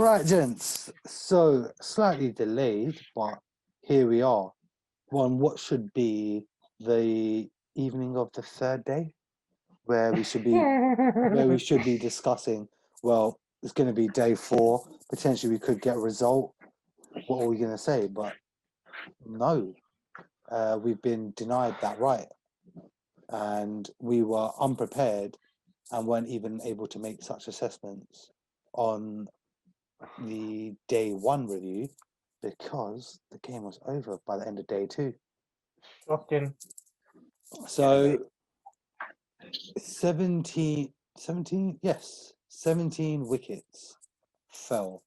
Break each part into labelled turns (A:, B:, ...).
A: Right, gents. So slightly delayed, but here we are. On what should be the evening of the third day, where we should be discussing. Well, it's going to be day 4. Potentially, we could get a result. What are we going to say? But no, we've been denied that right, and we were unprepared and weren't even able to make such assessments on the day 1 review because the game was over by the end of day 2.
B: Shocking.
A: So 17 wickets fell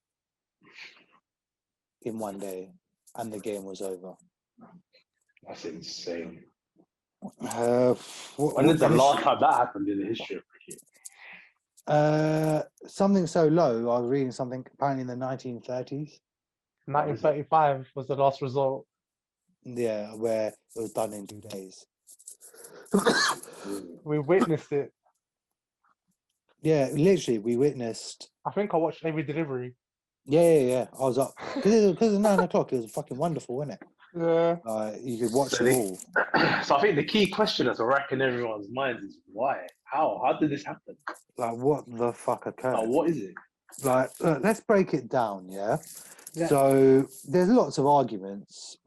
A: in one day and the game was over.
C: That's insane.
A: When
C: is the last time that happened in the history of cricket?
A: Something so low, I was reading something apparently in the 1930s.
B: 1935 was the last result.
A: Yeah, where it was done in 2 days.
B: We witnessed it.
A: Yeah, literally, we witnessed.
B: I think I watched every delivery.
A: Yeah. I was up because it was 9 o'clock. It was fucking wonderful, wasn't it?
B: Yeah.
A: You could watch it all.
C: So I think the key question that's racking everyone's minds is why? How did this happen?
A: Like, what the fuck occurred?
C: What is it?
A: Like, let's break it down, yeah? So there's lots of arguments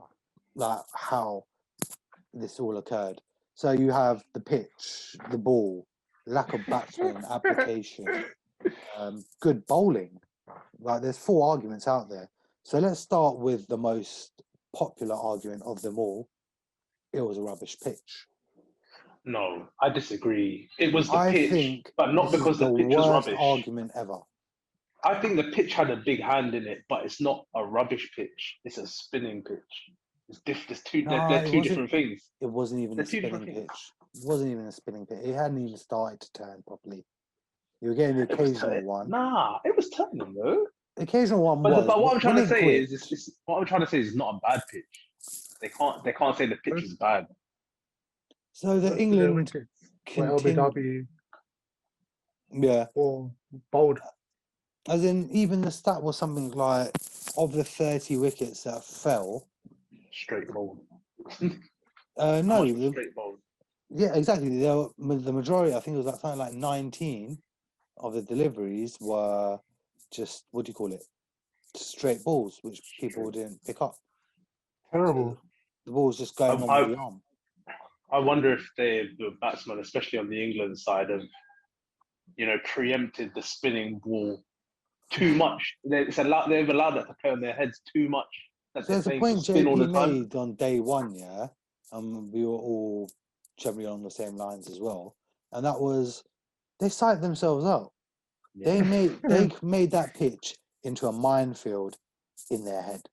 A: like how this all occurred. So you have the pitch, the ball, lack of batsman application, good bowling. Like, there's 4 arguments out there. So let's start with the most popular argument of them all. It was a rubbish pitch.
C: No, I disagree. It was the pitch, but not because the pitch was rubbish.
A: Argument ever.
C: I think the pitch had a big hand in it, but it's not a rubbish pitch. It's a spinning pitch. They're two different things.
A: It wasn't even a spinning pitch. It wasn't even a spinning pitch. It hadn't even started to turn properly. You were getting the occasional one.
C: Nah, it was turning though.
A: The occasional one
C: but
A: was.
C: But what I'm trying to say is it's not a bad pitch. They can't say the pitch is bad.
A: So the England
B: LBW.
A: Yeah.
B: Or bold.
A: As in, even the stat was something like, of the 30 wickets that fell,
C: straight bowled.
A: No,
C: straight bowled.
A: Yeah, exactly. The majority, I think it was like something like 19 of the deliveries were just, what do you call it? Straight balls, which people didn't pick up.
B: Terrible.
A: So the ball was just going on with the arm.
C: I wonder if the batsmen, especially on the England side, have preempted the spinning ball too much. They've allowed that to play on their heads too much.
A: So there's a point JP made on day 1, yeah, and we were all generally on the same lines as well, and that was they psyched themselves out. Yeah. They made that pitch into a minefield in their head.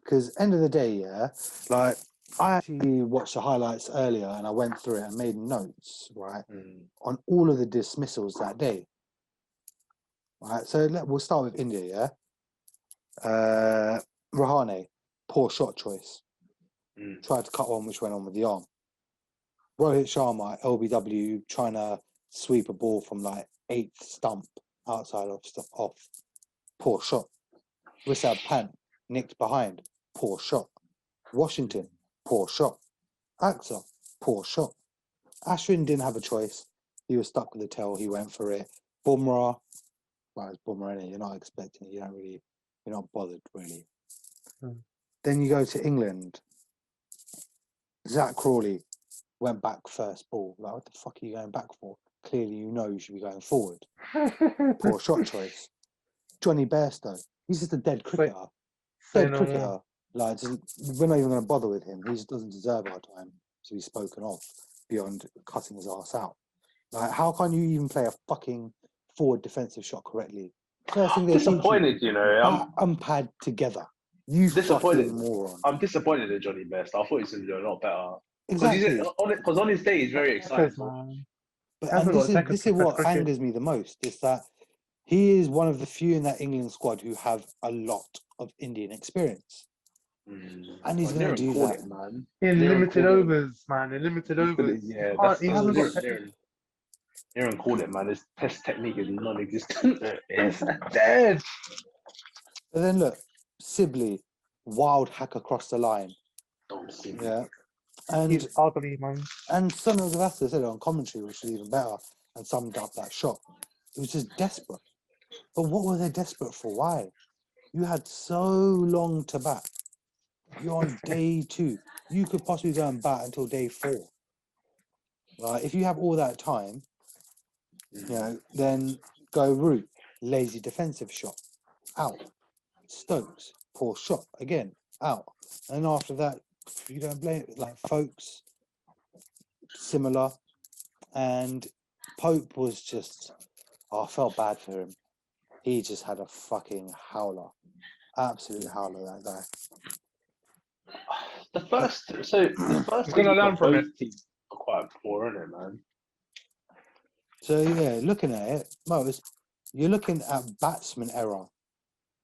A: Because end of the day, yeah, like I actually watched the highlights earlier and I went through it and made notes, right, on all of the dismissals that day. Right, so we'll start with India, yeah. Rahane, poor shot choice. Tried to cut one which went on with the arm. Rohit Sharma, LBW, trying to sweep a ball from like 8th stump outside off. Poor shot. Rishabh Pant, nicked behind. Poor shot. Washington, poor shot. Axar, poor shot. Ashwin didn't have a choice. He was stuck with the tail. He went for it. Bumrah, well, it's Bumrah, innit? You're not expecting it. You're not bothered, really. Then you go to England. Zach Crawley went back first ball. Like, what the fuck are you going back for? Clearly, you should be going forward. Poor shot choice. Johnny Bairstow, he's just a dead cricketer. Cricketer. Like, we're not even going to bother with him. He just doesn't deserve our time to be spoken of beyond cutting his ass out. Like, how can you even play a fucking forward defensive shot correctly? First thing
C: disappointed,
A: I'm pad together. You
C: disappointed,
A: fucking moron.
C: I'm disappointed in Johnny Bairstow. I thought he's going to do a lot better.
A: Exactly.
C: Because on his day, he's very excited.
A: But this is what angers me the most, is that he is one of the few in that England squad who have a lot of Indian experience. And he's going to do that,
B: man. In limited overs, man. In limited overs.
C: Yeah, Aaron called it, man. His test technique is non-existent. It's dead.
A: But then look, Sibley, wild hack across the line.
C: Don't see.
A: Yeah. And
B: He's ugly, man.
A: Son of Gavasta said it on commentary, which is even better, and summed up that shot. It was just desperate. But what were they desperate for? Why? You had so long to bat. You're on day 2. You could possibly go and bat until day 4. Right? If you have all that time, then go Root, lazy defensive shot, out. Stokes, poor shot, again, out. And after that, you don't blame it, like Folks, similar. And Pope was just, I felt bad for him. He just had a fucking howler. Absolute howler, that guy.
C: The first
B: We're gonna learn from it.
C: teams are quite poor, isn't it, man?
A: So yeah, looking at it, Mo, you're looking at batsman error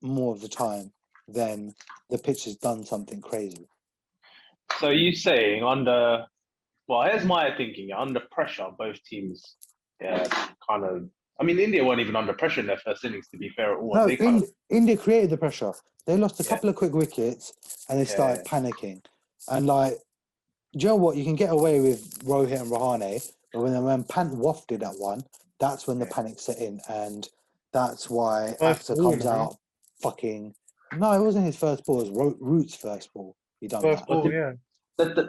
A: more of the time than the pitch has done something crazy.
C: So you saying here's my thinking. Under pressure, both teams, kind of. I mean, India weren't even under pressure in their first innings, to be fair at all.
A: No, India created the pressure. They lost a couple of quick wickets and they started panicking. And like, do you know what? You can get away with Rohit and Rahane, but when Pant wafted at one, that's when the panic set in, and that's why
B: First
A: Axer
B: ball,
A: comes
B: man.
A: out fucking. No, it wasn't his first ball. It was Root's first ball. He done
B: First
A: that.
B: ball, yeah.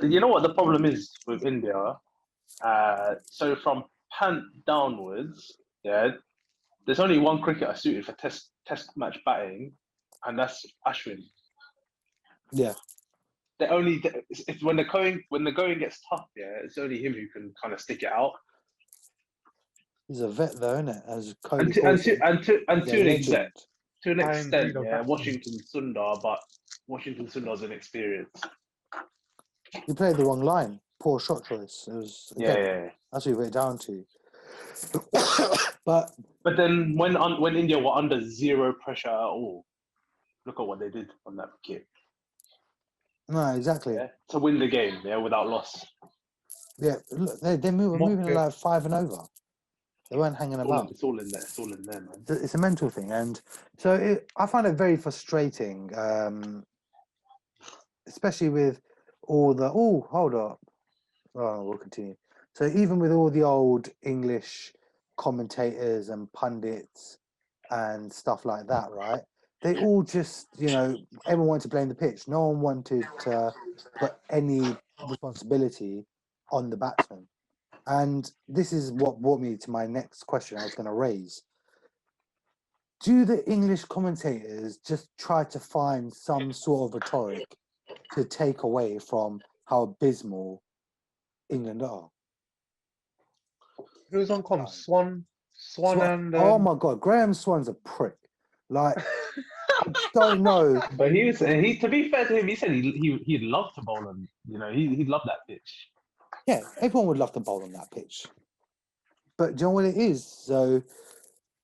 C: You know what the problem is with India? So from Pant downwards, there's only one cricketer suited for test match batting, and that's Ashwin.
A: Yeah.
C: It's when the going gets tough, it's only him who can kind of stick it out.
A: He's a vet though, isn't it? As Kohli
C: And to
A: calls him.
C: an
A: Legend.
C: extent,
B: breed of batsman.
C: Washington Sundar, but Washington Sundar's inexperienced.
A: He played the wrong line. Poor shot choice. It was again, that's what he went down to. But
C: then when India were under zero pressure at all, look at what they did on that wicket.
A: no, exactly.
C: To win the game, without loss.
A: Yeah, look, they're moving like 5 and over. They weren't hanging about.
C: It's all in there. It's all in there, man.
A: It's a mental thing, and so I find it very frustrating, especially with all the. Oh, hold up. Oh, we'll continue. So even with all the old English commentators and pundits and stuff like that, right? They all just, everyone wanted to blame the pitch. No one wanted to put any responsibility on the batsman. And this is what brought me to my next question I was going to raise. Do the English commentators just try to find some sort of rhetoric to take away from how abysmal England are?
B: Who's on comms? Swan and...
A: oh my God, Graham Swan's a prick. Like, I don't know.
C: But to be fair to him, he said he'd love to bowl on. He'd love that pitch.
A: Yeah, everyone would love to bowl on that pitch. But do you know what it is? So,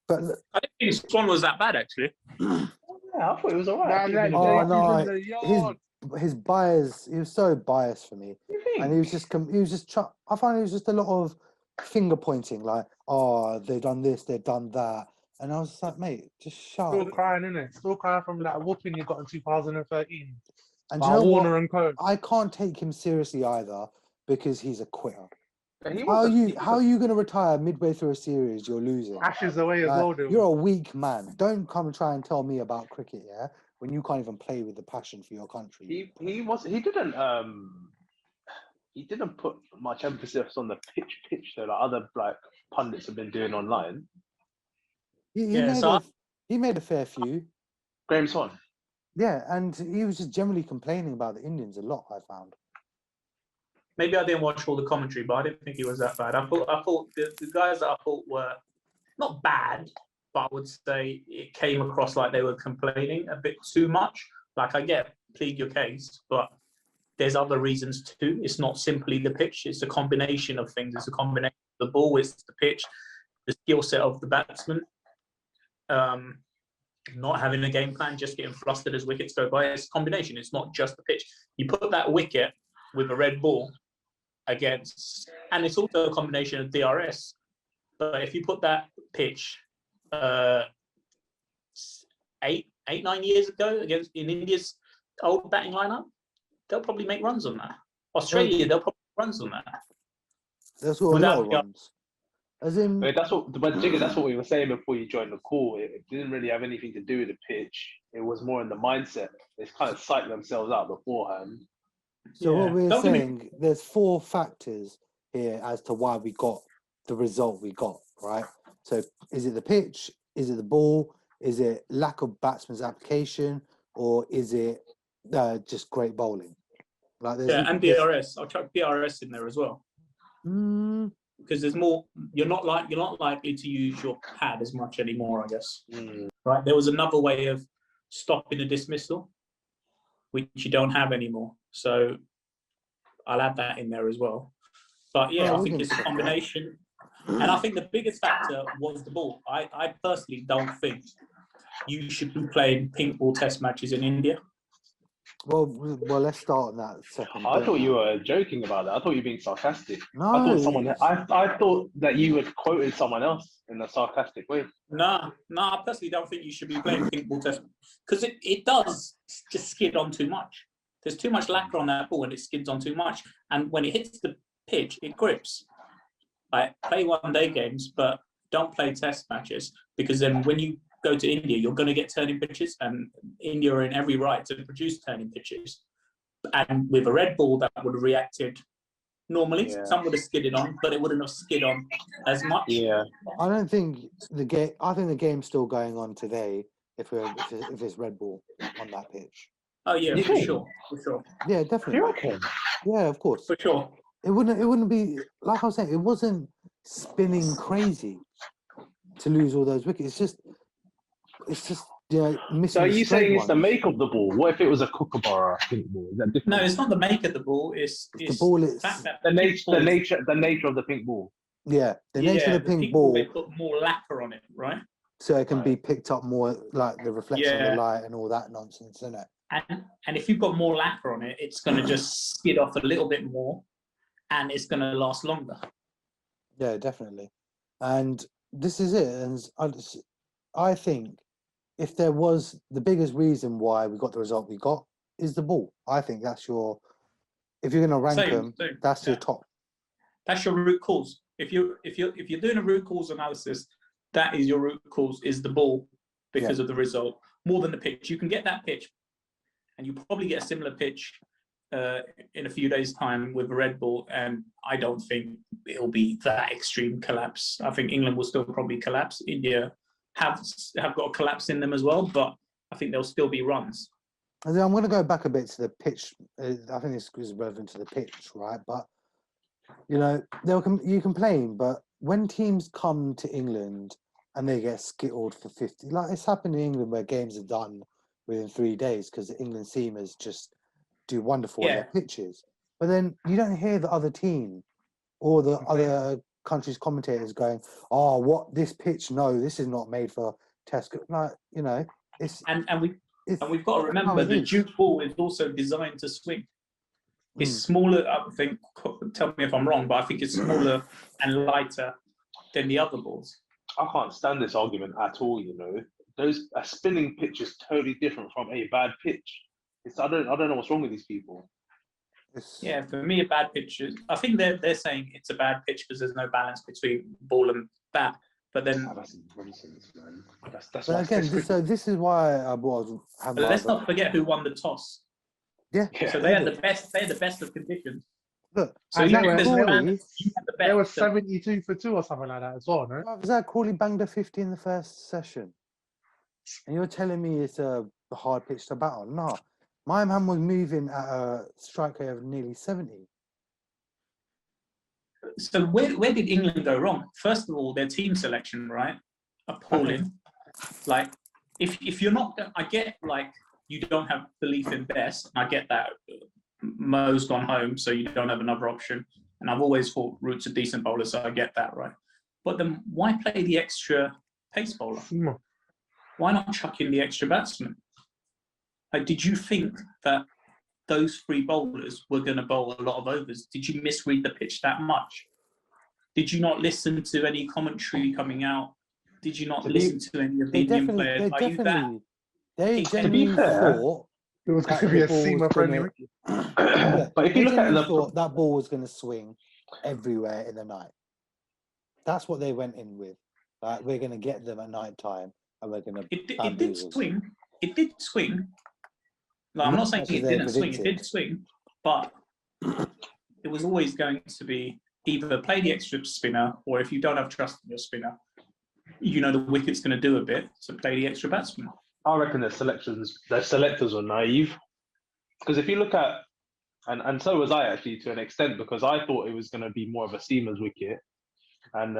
A: but
D: I didn't think Swan was that bad, actually.
C: Yeah, I thought it was alright.
A: His bias, he was so biased for me. And I find it was just a lot of finger pointing, like, oh, they've done this, they've done that. And I was just like, mate, just shut
B: Still
A: up.
B: crying, innit? Still crying from that whooping you got in 2013.
A: And you know
B: Warner
A: what?
B: and Co.
A: I can't take him seriously either because he's a quitter.
C: How
A: are you going to retire midway through a series you're losing?
B: Ashes away as well, dude.
A: You're a weak man. Don't come and try and tell me about cricket, when you can't even play with the passion for your country.
C: He didn't put much emphasis on the pitch though, like other pundits have been doing online.
A: He made a fair few.
C: Graham Swan.
A: Yeah, and he was just generally complaining about the Indians a lot, I found.
D: Maybe I didn't watch all the commentary, but I didn't think he was that bad. I thought the guys that I thought were not bad, but I would say it came across like they were complaining a bit too much. Like, I get, plead your case, but there's other reasons too. It's not simply the pitch. It's a combination of things. It's a combination of the ball, it's the pitch, the skill set of the batsman, not having a game plan, just getting flustered as wickets go by. It's a combination. It's not just the pitch. You put that wicket with a red ball against, and it's also a combination of DRS. But if you put that pitch 9 years ago against in India's old batting lineup, they'll probably make runs on that. Australia, they'll probably make runs on that.
A: That's what a lot of runs. As in,
C: But that's what we were saying before you joined the call. It didn't really have anything to do with the pitch. It was more in the mindset. They kind of psyched themselves out beforehand.
A: so what we're saying, there's 4 factors here as to why we got the result we got, right? So is it the pitch? Is it the ball? Is it lack of batsman's application? Or is it just great bowling? Like
D: and DRS. I'll chuck DRS in there as well. Because there's more. You're not likely to use your pad as much anymore, I guess. Right. There was another way of stopping a dismissal, which you don't have anymore. So I'll add that in there as well. But yeah, I think it's a combination. And I think the biggest factor was the ball. I personally don't think you should be playing pink ball test matches in India.
A: Well, let's start on that second.
C: I thought you were joking about that. I thought you were being sarcastic.
A: No,
C: I thought that you had quoted someone else in a sarcastic way.
D: No, I personally don't think you should be playing pink ball test because it does just skid on too much. There's too much lacquer on that ball and it skids on too much. And when it hits the pitch, it grips. Like, play one-day games, but don't play test matches because then when you go to India, you're going to get turning pitches, and India are in every right to produce turning pitches. And with a red ball, that would have reacted normally.
C: Yeah.
D: Some would have skidded on, but it wouldn't have skid on as much.
C: Yeah.
A: I don't think the game. I think the game's still going on today. If it's red ball on that pitch.
D: Oh yeah, for sure.
A: Yeah, definitely.
C: You reckon?
A: Yeah, of course.
D: For sure.
A: It wouldn't be like I was saying. It wasn't spinning crazy to lose all those wickets. It's just missing.
C: So are you saying it's
A: ones.
C: the make of the ball? What if it was a kookaburra pink ball? Is that different?
D: No, it's not the make of the ball. It's
A: the ball. It's
C: the nature of the pink ball.
A: Yeah, the nature of the pink ball.
D: They put more lacquer on it, right?
A: So it can be picked up more, like the reflection of the light and all that nonsense, isn't it?
D: And if you've got more lacquer on it, it's going to just skid off a little bit more, and it's going to last longer.
A: Yeah, definitely. And this is it. And I think if there was the biggest reason why we got the result we got is the ball. I think that's your. If you're going to rank them, that's your top.
D: That's your root cause. If you're doing a root cause analysis, that is your root cause is the ball because of the result more than the pitch. You can get that pitch, and you probably get a similar pitch in a few days' time with a red ball, and I don't think it'll be that extreme collapse. I think England will still probably collapse. India have got a collapse in them as well, but I think there'll still be runs.
A: I'm going to go back a bit to the pitch. I think this is relevant to the pitch, right? But you complain, but when teams come to England and they get skittled for 50, like it's happened in England where games are done within 3 days because the England seamers just do wonderful on their pitches. But then you don't hear the other team or the other countries' commentators going, "Oh, what this pitch? No, this is not made for test." Like it's
D: we've got to remember the Duke ball is also designed to swing. It's smaller. I think. Tell me if I'm wrong, but I think it's smaller and lighter than the other balls.
C: I can't stand this argument at all. A spinning pitch is totally different from a bad pitch. I don't know what's wrong with these people.
D: Yeah, for me, a bad pitch is. I think they're saying it's a bad pitch because there's no balance between ball and bat. But then
C: that's nonsense, man. That's
A: but again, this is why I was.
D: But let's not forget who won the toss.
A: Yeah.
D: So they had the best. They had the best of conditions.
A: Look,
D: so
B: there was 72 for 2 or something like that as well, no?
A: Zach Crawley banged a 50 in the first session, and you're telling me it's a hard pitch to bat on? No, my man was moving at a strike rate of nearly 70.
D: So where did England go wrong? First of all, their team selection, right? Appalling. Like, if you're not, I get like you don't have belief in best. I get that. Mo's gone home, so you don't have another option. And I've always thought Root's a decent bowler, so I get that, right? But then why play the extra pace bowler? Why not chuck in the extra batsman? Like, did you think that those 3 bowlers were going to bowl a lot of overs? Did you misread the pitch that much? Did you not listen to any commentary coming out? Did you not
A: To be-
D: listen to any of the Indian players? Are you that?
A: They
D: To be
A: genuinely
C: fair,
A: thought
B: It was
A: that
B: going to be
A: the
B: a
A: ball was
B: seamer friendly
A: gonna-
B: wicket.
A: Yeah,
C: But if
A: they
C: you look at
A: genuinely
C: the
A: thought that ball was going to swing everywhere in the night. That's what they went in with. Like, we're going to get them at night time, and we're going to
D: It did
A: bamboozle them.
D: swing. It did swing. Like, I'm
A: Not
D: not saying
A: as much as
D: it
A: they
D: didn't swing. It
A: predicted.
D: did swing, but it was always going to be either play the extra spinner, or if you don't have trust in your spinner, you know the wicket's going to do a bit, so play the extra batsman.
C: I reckon their selectors were naive. Because if you look at, and so was I actually to an extent, because I thought it was going to be more of a seamer's wicket, and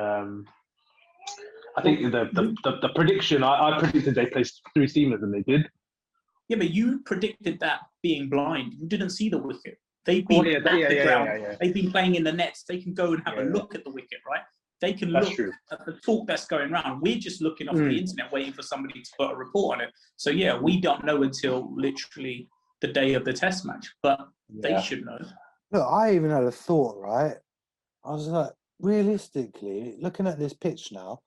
C: I think the prediction I predicted they placed 3 seamers and they did.
D: Yeah, but you predicted that being blind. You didn't see the wicket. They've been at the ground. They've been playing in the nets. They can go and have a look at the wicket, right? They can
C: That's
D: look
C: true.
D: at the talk that's going around. We're just looking off the internet, waiting for somebody to put a report on it. So yeah, we don't know until literally the day of the test match, but they should know.
A: Look, I even had a thought, right? I was like, realistically, looking at this pitch now,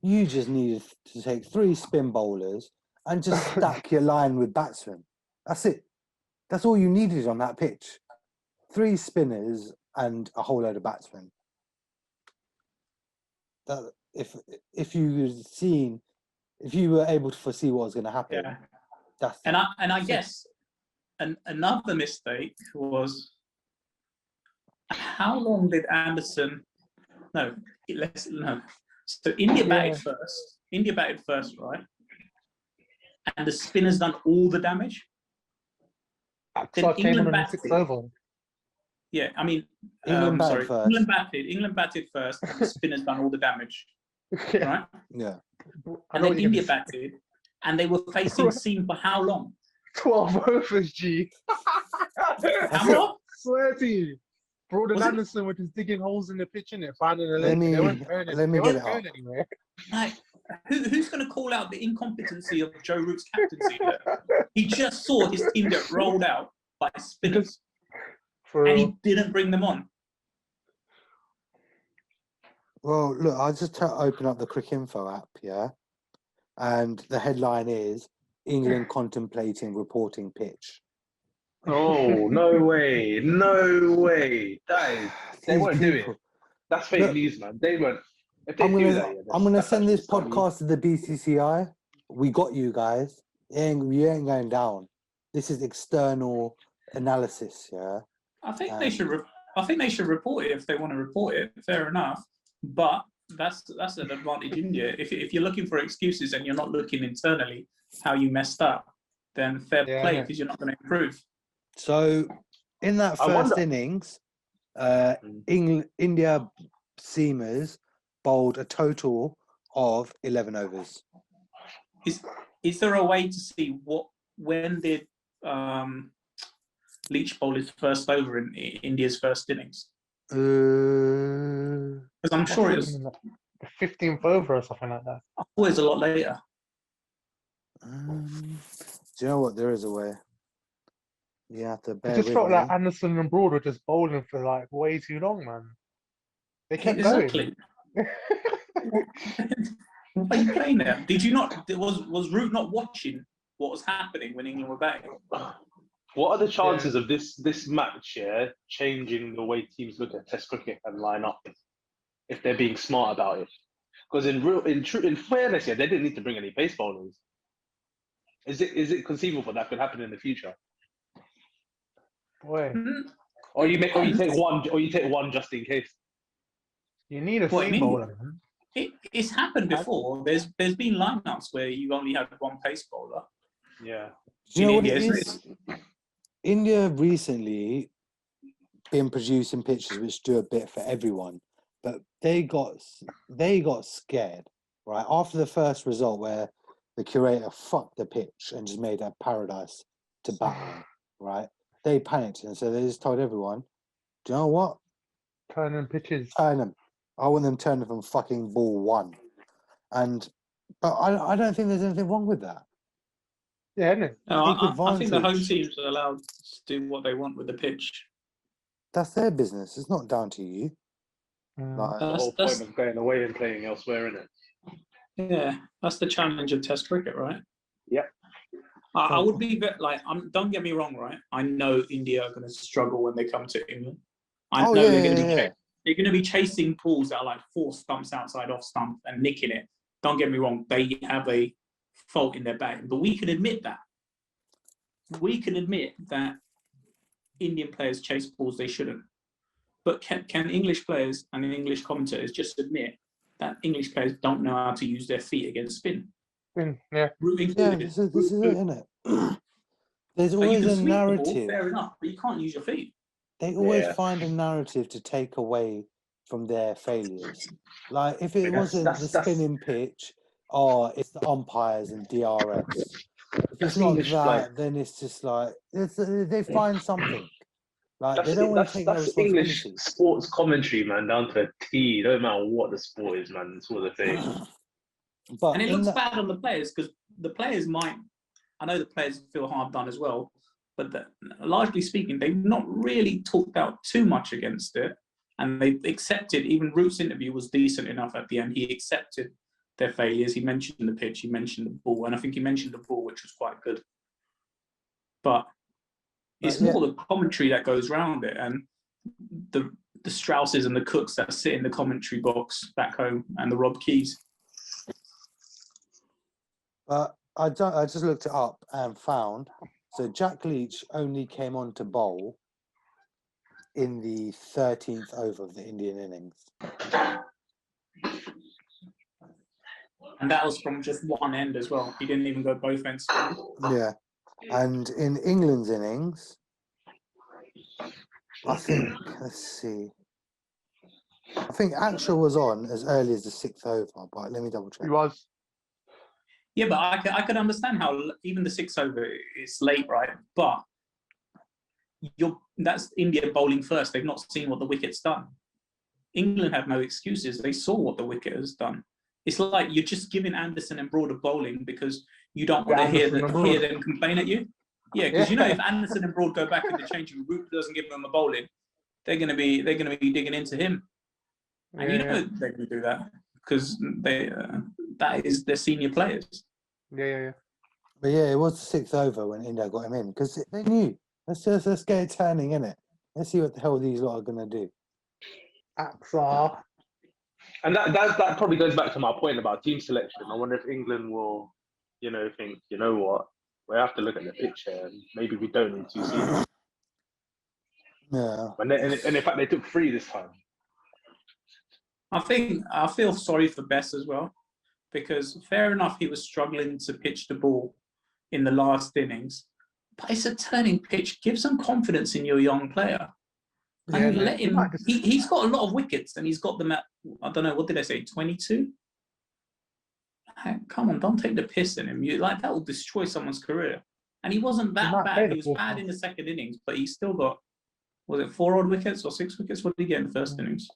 A: you just needed to take 3 spin bowlers and just stack your line with batsmen. That's it. That's all you needed on that pitch. 3 spinners and a whole load of batsmen. That if you were able to foresee what was going to happen,
D: Yeah.
A: that's
D: And I guess another mistake was, how long did Anderson? No. So India batted first. India batted first, right? And the spinner's done all the damage.
B: So I came on in the 6th over.
D: Yeah, I mean,
A: England batted first.
D: England batted first, and the spinner's done all the damage, right?
A: Yeah.
D: And then India batted, and they were facing seam for how long?
B: 12 overs, G.
D: How long?
B: Swear to you. Broden
D: Was it-
B: Anderson was just digging holes in the pitch in it, finding a
A: Let
B: leg.
A: me-
B: They weren't going
A: let me
B: they
A: get
B: weren't
A: it
B: going
A: up.
B: anywhere.
D: Like, who's going to call out the incompetency of Joe Root's captaincy there? He just saw his team get rolled out by spinners, and he didn't bring them on.
A: Well, look, I'll just open up the Crick Info app, yeah? And the headline is, England contemplating reporting pitch.
C: Oh, no way. No way. They won't do it. That's fake news, man. They won't. If they
A: I'm
C: do
A: gonna,
C: that,
A: I'm gonna
C: that's
A: send this
C: actually
A: podcast to the BCCI. We got you guys. You ain't going down. This is external analysis, yeah?
D: I think they should. I think they should report it if they want to report it. Fair enough, but that's an advantage India. If you're looking for excuses and you're not looking internally how you messed up, then fair play, because you're not going to improve.
A: So, in that first innings, India seamers bowled a total of 11 overs.
D: Is there a way to see when did Leach bowl his first over in India's first innings? Because I'm sure it was
B: the 15th over or something like that.
D: always a lot later.
A: Do you know what? There is a way. You have to bear
B: It just
A: with
B: felt
A: me.
B: like Anderson and Broad were just bowling for like way too long, man. They kept
D: Exactly.
B: going.
D: Why are you playing there? Did you not? Was Root not watching what was happening when England were batting?
C: What are the chances of this match changing the way teams look at Test cricket and line up if they're being smart about it? Because in fairness, they didn't need to bring any pace bowlers. Is it conceivable that could happen in the future?
B: Boy,
C: Or you take one just in case.
B: you need a seam bowler, man.
D: It's happened before. There's been lineups where you only had one pace bowler.
C: Yeah.
A: Do you know what it is? India recently been producing pitches which do a bit for everyone, but they got scared, right? After the first result where the curator fucked the pitch and just made a paradise to bat on, right? They panicked, and so they just told everyone, do you know what?
B: Turn them pitches.
A: Turn them. I want them turning from fucking ball 1. But I don't think there's anything wrong with that.
B: Yeah, isn't it?
D: I think the home teams are allowed to do what they want with the pitch.
A: That's their business. It's not down to you. Like,
C: the whole point of going away and playing elsewhere, isn't it?
D: Yeah, that's the challenge of Test cricket, right?
C: Yeah.
D: I would be like, don't get me wrong, right? I know India are going to struggle when they come to England. I know they're going to be chasing balls that are like 4 stumps outside off stump and nicking it. Don't get me wrong, they have a fault in their batting, but we can admit that. We can admit that Indian players chase balls they shouldn't. But can English players and English commentators just admit that English players don't know how to use their feet against spin?
B: Yeah.
A: this is it, isn't it? There's
D: So you
A: always
D: can
A: a
D: sweep the ball,
A: narrative.
D: fair enough, but you can't use your feet.
A: They always find a narrative to take away from their failures. Like if it wasn't the spinning pitch, it's the umpires and DRS. If it's not
C: English,
A: that, then it's just like they find something. Like they don't want to take no
C: that's English
A: responsibility.
C: sports commentary, man, down to a T. No matter what the sport is, man. That's what they're saying.
A: But
D: and it looks bad on the players because the players might. I know the players feel hard done as well, but largely speaking, they've not really talked out too much against it, and they've accepted. Even Root's interview was decent enough at the end. He accepted their failures. He mentioned the pitch, he mentioned the ball, and I think he mentioned the ball, which was quite good. But it's more the commentary that goes around it, and the Strausses and the Cooks that sit in the commentary box back home, and the Rob Keys.
A: I just looked it up and found so Jack Leach only came on to bowl in the 13th over of the Indian innings.
D: And that was from just one end as well. He didn't even go both ends.
A: Yeah. And in England's innings, I think, let's see. I think Axel was on as early as the 6th over, but let me double check.
B: He was.
D: Yeah, but I could understand how even the 6th over is late, right? But that's India bowling first. They've not seen what the wicket's done. England have no excuses. They saw what the wicket has done. It's like you're just giving Anderson and Broad a bowling because you don't want to hear them complain at you. Yeah, because if Anderson and Broad go back in the changing room, Root doesn't give them a bowling, they're gonna be digging into him, and they're gonna do that because that is their senior players.
B: Yeah.
A: But it was the 6th over when India got him in because they knew. Let's get it turning, innit? Let's see what the hell these lot are gonna do.
B: Axar.
C: And that probably goes back to my point about team selection. I wonder if England will, think, you know what, we have to look at the pitch here, and maybe we don't need 2 seasons.
A: Yeah.
C: And in fact, they took 3 this time.
D: I feel sorry for Bess as well, because fair enough, he was struggling to pitch the ball in the last innings, but it's a turning pitch. Give some confidence in your young player. And let him. He's got a lot of wickets, and he's got them at, I don't know, what did I say, 22? Come on, don't take the piss in him. That will destroy someone's career. And he wasn't that bad. He was bad in the second innings, but he still got, was it 4 odd wickets or 6 wickets? What did he get in the first innings?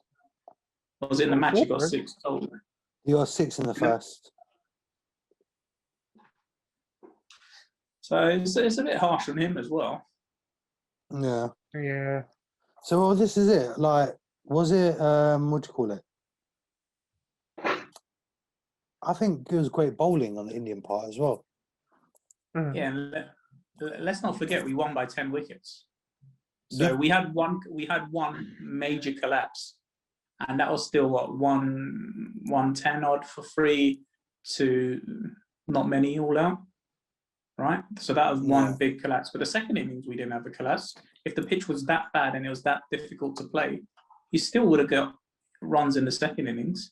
D: Or was it in the match he got 6? Oh.
A: He got 6 in the first.
D: So it's a bit harsh on him as well.
A: Yeah. So this is it. Like, was it what do you call it? I think it was great bowling on the Indian part as well.
D: Yeah, let's not forget we won by 10 wickets. So we had one major collapse, and that was still what 110 odd for 3 to not many all out. Right, so that was one big collapse. But the second innings, we didn't have a collapse. If the pitch was that bad and it was that difficult to play, you still would have got runs in the second innings.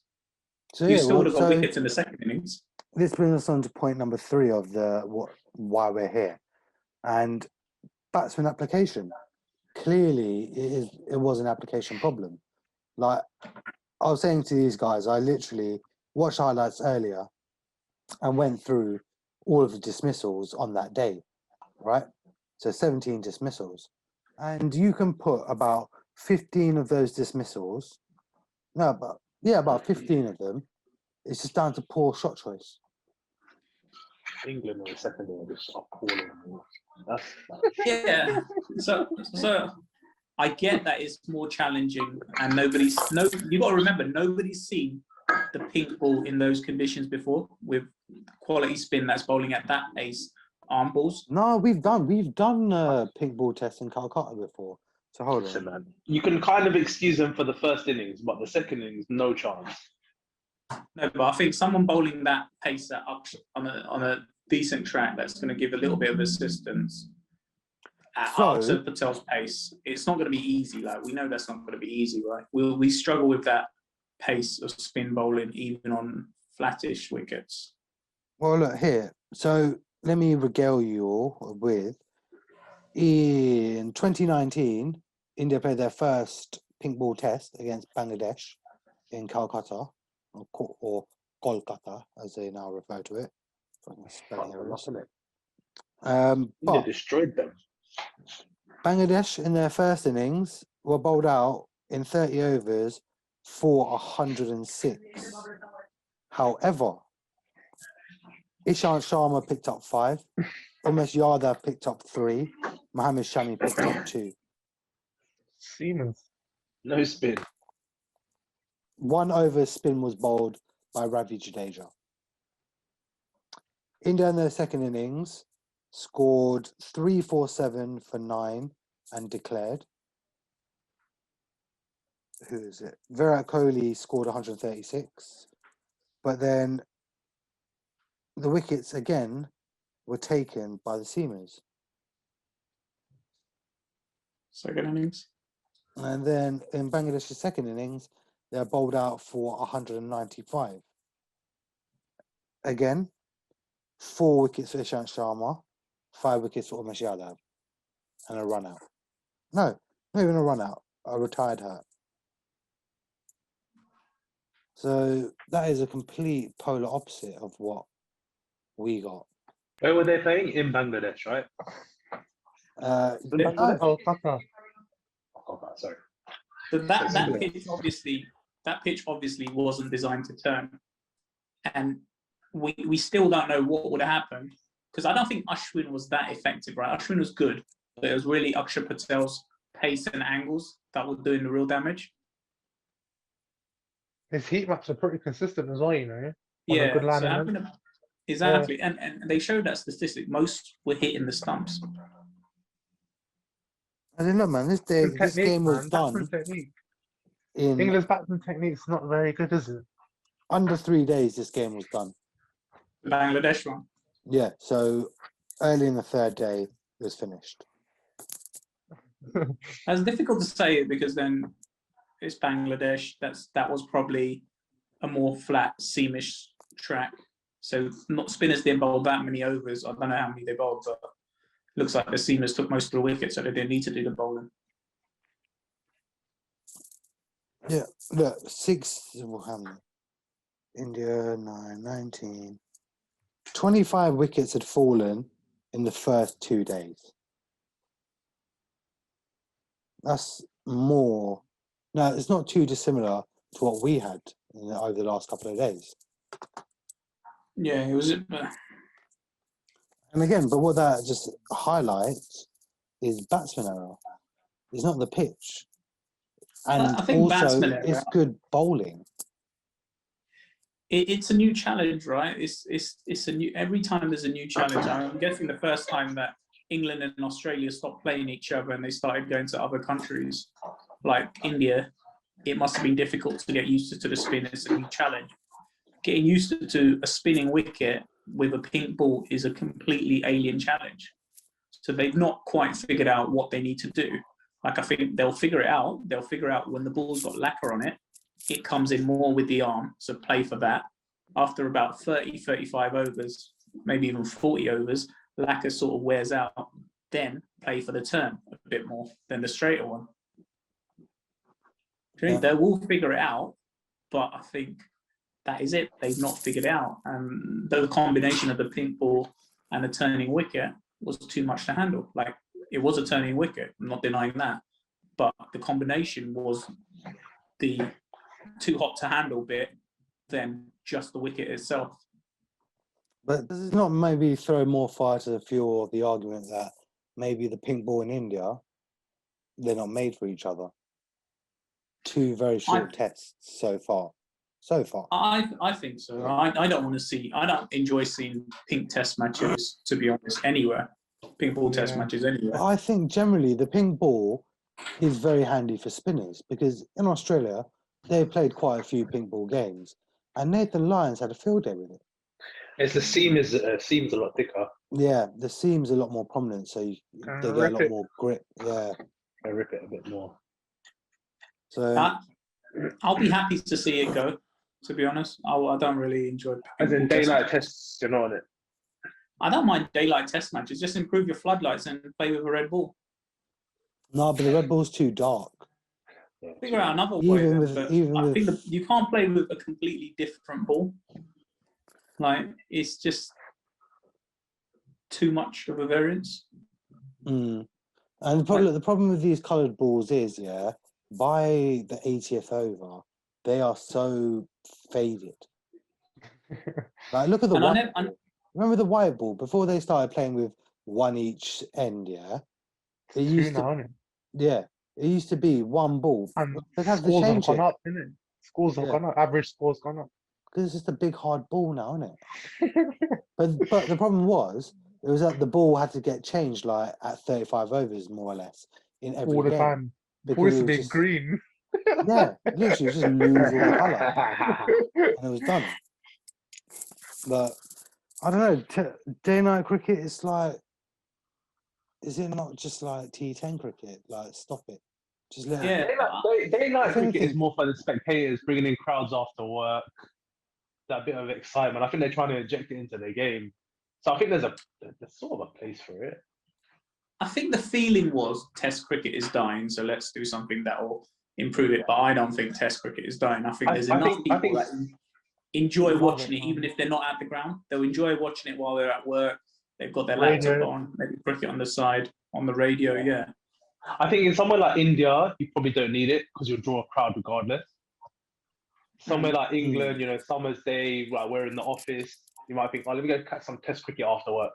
D: So you still would have got wickets in the second innings.
A: This brings us on to point number 3 of why we're here, and batsman application. Clearly, it was an application problem. Like I was saying to these guys, I literally watched highlights earlier and went through all of the dismissals on that day, right? So 17 dismissals. And you can put about 15 of those dismissals, about 15 of them, it's just down to poor shot choice.
C: England in the second innings are appalling.
D: Yeah. So I get that it's more challenging, and you got to remember, nobody's seen the pink ball in those conditions before with quality spin that's bowling at that pace, arm balls.
A: No, we've done pink ball tests in Calcutta before. So hold
C: Listen,
A: on.
C: man, you can kind of excuse them for the first innings, but the second innings, no chance.
D: No, but I think someone bowling that pace on a decent track that's going to give a little bit of assistance at Akshar Patel's pace. It's not going to be easy. Like, we know that's not going to be easy, right? We struggle with that pace of spin bowling even on flattish wickets.
A: Well, look here. So let me regale you all with, in 2019, India played their first pink ball test against Bangladesh in Calcutta, or Kolkata, as they now refer to it. Spelling errors.
C: India
A: But
C: destroyed them.
A: Bangladesh in their first innings were bowled out in 30 overs for 106. However, Ishant Sharma picked up 5, Umesh Yadav picked up 3, Mohammad Shami picked up 2.
B: Siemens.
C: No spin.
A: 1 over spin was bowled by Ravi Jadeja. India in their second innings scored 347 for 9 and declared. Who is it? Virat Kohli scored 136, but then the wickets again were taken by the seamers.
D: Second innings.
A: And then in Bangladesh's second innings, they're bowled out for 195. Again, 4 wickets for Ishant Sharma, 5 wickets for Umesh Yadav, and a run out. No, not even a run out, a retired hurt. So that is a complete polar opposite of what we got.
C: Where were they playing? In Bangladesh, right?
B: Oh, Qatar.
C: Oh, sorry.
D: But that pitch obviously wasn't designed to turn, and we still don't know what would have happened, because I don't think Ashwin was that effective, right? Ashwin was good, but it was really Akshar Patel's pace and angles that were doing the real damage.
B: His heat maps are pretty consistent as well, you know.
D: Yeah,
B: good line
D: so exactly, yeah. And they showed that statistic. Most were hitting the stumps.
A: I don't know, man. This game was done in
B: England's batsman technique's not very good, is it?
A: under 3 days. This game was done.
D: The Bangladesh one.
A: Yeah, so early in the third day it was finished.
D: It's difficult to say because then it's Bangladesh. That was probably a more flat, seamish track. So not spinners didn't bowl that many overs. I don't know how many they bowled, but it looks like the seamers took most of the wickets, so they didn't need to do the bowling.
A: Yeah, look, 6, how many? India, 9, 19. 25 wickets had fallen in the first 2 days. That's more. No, it's not too dissimilar to what we had over the last couple of days.
D: Yeah, it was.
A: And again, but what that just highlights is batsman error. It's not the pitch. And
D: I think
A: also,
D: batsman error.
A: it's good bowling.
D: It's a new challenge, right? It's a new. Every time there's a new challenge. I'm guessing the first time that England and Australia stopped playing each other and they started going to other countries like India, it must have been difficult to get used to the spin. It's a new challenge. Getting used to a spinning wicket with a pink ball is a completely alien challenge. So they've not quite figured out what they need to do. Like, I think they'll figure it out. They'll figure out when the ball's got lacquer on it, it comes in more with the arm, so play for that. After about 30, 35 overs, maybe even 40 overs, lacquer sort of wears out, then play for the turn a bit more than the straighter one.
A: Yeah.
D: They will figure it out, but I think that is it. They've not figured it out. And the combination of the pink ball and the turning wicket was too much to handle. Like, it was a turning wicket, I'm not denying that. But the combination was the too hot to handle bit than just the wicket itself.
A: But does it not maybe throw more fire to the fuel of the argument that maybe the pink ball in India they're not made for each other. Two very short tests so far. So far.
D: I think so. I don't want to see. I don't enjoy seeing pink test matches, to be honest. Anywhere, pink ball test matches anywhere.
A: I think generally the pink ball is very handy for spinners because in Australia they played quite a few pink ball games, and Nathan Lyons had a field day with it.
C: It's the seam's a lot thicker.
A: Yeah, the seam's a lot more prominent, so they get a lot more grip. Yeah,
C: I rip it a bit more.
A: So
D: I'll be happy to see it go. To be honest, I don't really enjoy.
C: As in daylight tests, you're not on it.
D: I don't mind daylight test matches. Just improve your floodlights and play with a red ball.
A: no, but the red ball's too dark.
D: Figure out another way.
A: Even
D: I think you can't play with a completely different ball. Like it's just too much of a variance.
A: And the problem with these coloured balls is, by the 80th over, they are so faded. Like, look at the white ball. Remember the white ball before they started playing with one each end? It used to be one ball. They'd have to change it.
B: Up, innit? Scores have gone up. Average scores gone up.
A: Because it's just a big hard ball now, isn't it? but the problem was it was that the ball had to get changed like at 35 overs more or less in every
B: all the
A: game.
B: time. Before it used to be green.
A: Yeah, literally just lose all the colour, and it was done. But I don't know. Day-night cricket is like, is it not just like T10 cricket? Like, stop it. Just let it.
C: Day-night cricket is more for the spectators, bringing in crowds after work. That bit of excitement. I think they're trying to inject it into the game. So I think there's sort of a place for it.
D: I think the feeling was Test cricket is dying, so let's do something that will improve it. But I don't think Test cricket is dying. I think there's enough people that enjoy watching it, even if they're not at the ground. They'll enjoy watching it while they're at work. They've got their laptop on, maybe cricket on the side, on the radio. Yeah.
C: I think in somewhere like India, you probably don't need it because you'll draw a crowd regardless. Somewhere like England, summer's day, like we're in the office, you might think, let me go catch some Test cricket after work.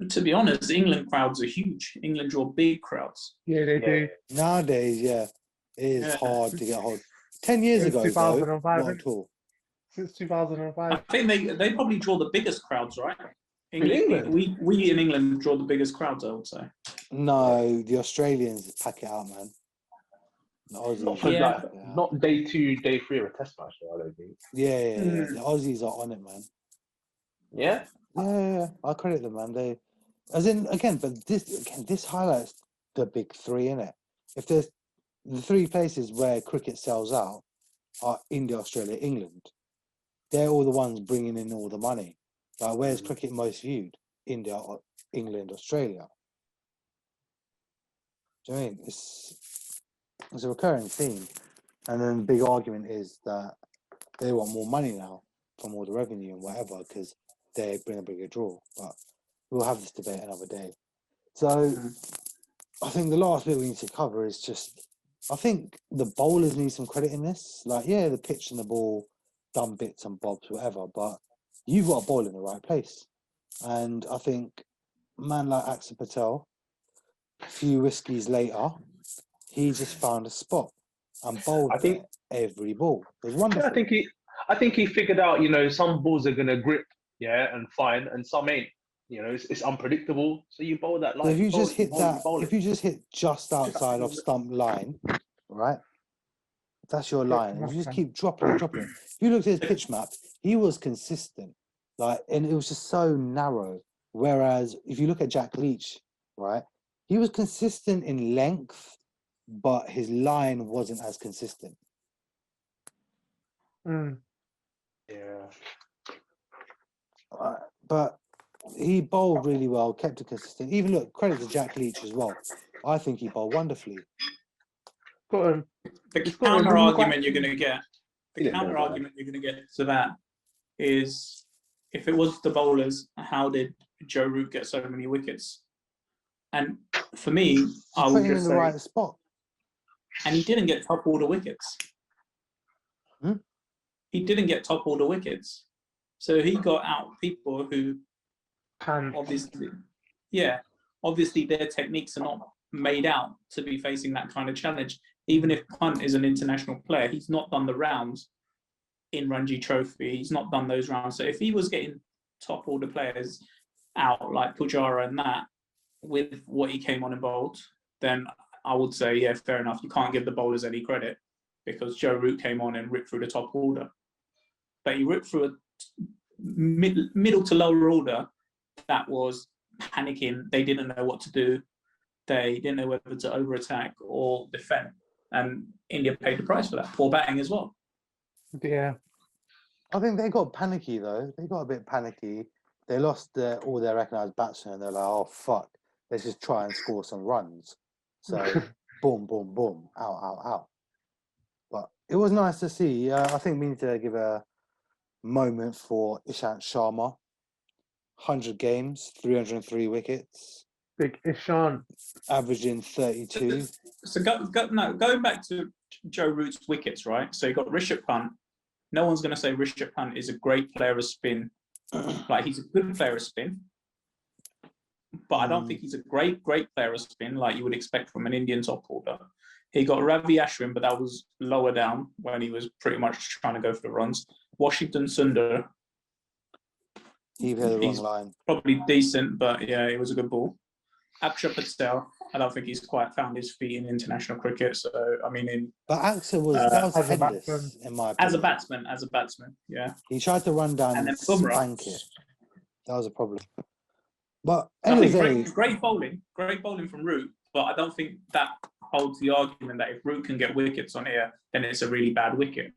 D: To be honest, England crowds are huge. England draw big crowds.
B: Yeah, they do.
A: Nowadays, it is hard to get hold. 10 years ago, 2005, not at all.
B: Since 2005.
D: I think they probably draw the biggest crowds, right? England. We in England draw the biggest crowds, I would say.
A: No, the Australians pack it out, man. The Aussies,
C: not day 2, day 3 of a Test match, though, I don't think.
A: Yeah. The Aussies are on it, man.
C: Yeah.
A: Yeah, I credit them, man. This highlights the big three, innit? If there's the three places where cricket sells out are India, Australia, England. They're all the ones bringing in all the money. Like, where's cricket most viewed? India, England, Australia. Do you know what I mean? It's a recurring theme. And then the big argument is that they want more money now from all the revenue and whatever because they bring a bigger draw. But we'll have this debate another day. So I think the last bit we need to cover is just, I think the bowlers need some credit in this. Like, the pitch and the ball, done bits and bobs, whatever, but you've got a ball in the right place. And I think a man like Axar Patel, a few whiskies later, he just found a spot and bowled every ball. It was wonderful.
C: I think he figured out, some balls are gonna grip, and fine, and some ain't. It's unpredictable. So you bowl that line.
A: So if you just hit just outside of stump line, right? That's your line. If you just keep dropping it. If you looked at his pitch map, he was consistent. And it was just so narrow. Whereas if you look at Jack Leach, right, he was consistent in length, but his line wasn't as consistent.
C: Yeah.
A: But he bowled really well, kept it consistent. Even look, credit to Jack Leach as well. I think he bowled wonderfully.
D: The counter argument you're going to get, to that is, if it was the bowlers, how did Joe Root get so many wickets? And for me, I would just say, in the right
A: spot.
D: And he didn't get top order wickets. He didn't get top order wickets. So he got out people who obviously their techniques are not made out to be facing that kind of challenge. Even if Punt is an international player, he's not done the rounds in Ranji Trophy. He's not done those rounds. So if he was getting top order players out like Pujara and that, with what he came on in bowled, then I would say, yeah, fair enough. You can't give the bowlers any credit because Joe Root came on and ripped through the top order. But he ripped through a middle to lower order that was panicking. They didn't know what to do. They didn't know whether to over-attack or defend. And India paid the price for that. Poor batting as well.
B: Yeah.
A: I think they got panicky, though. They got a bit panicky. They lost all their recognised batsmen. They're like, oh, fuck. Let's just try and score some runs. So, boom, boom, boom. Out, out, out. But it was nice to see. I think we need to give a moment for Ishant Sharma. 100 games, 303 wickets.
B: Big Ishant.
A: Averaging 32.
D: So going back to Joe Root's wickets, right? So you got Rishabh Pant. No one's going to say Rishabh Pant is a great player of spin. Like, he's a good player of spin. But I don't think he's a great player of spin like you would expect from an Indian top order. He got Ravi Ashwin, but that was lower down when he was pretty much trying to go for the runs. Washington Sundar.
A: He hit the wrong line.
D: Probably decent, but yeah, it was a good ball. Akshar Patel, I don't think he's quite found his feet in international cricket. So, I mean,
A: But Axel that was headless, in my opinion.
D: As a batsman, yeah.
A: He tried to run down and spank it. That was a problem. But anyway,
D: great bowling from Root, but I don't think that holds the argument that if Root can get wickets on here, then it's a really bad wicket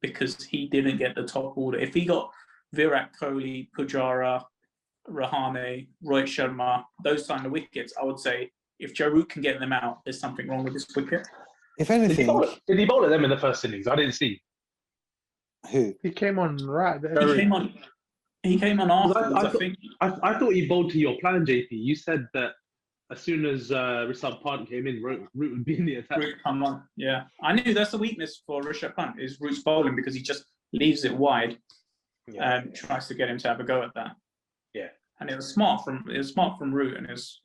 D: because he didn't get the top order. If he got Virat Kohli, Pujara, Rahane, Rohit Sharma, those kind of wickets, I would say if Joe Root can get them out, there's something wrong with this wicket.
A: If anything,
C: did he bowl at them in the first innings? I didn't see.
A: Who?
B: He came on right there.
D: He came on afterwards, I think.
C: I thought he bowled to your plan, JP. You said that as soon as Rishabh Pant came in, Root would be in the attack.
D: Root come on, yeah. I knew that's the weakness for Rishabh Pant is Root's bowling because he just leaves it wide and tries to get him to have a go at that.
C: Yeah,
D: and it was smart from Root, and it's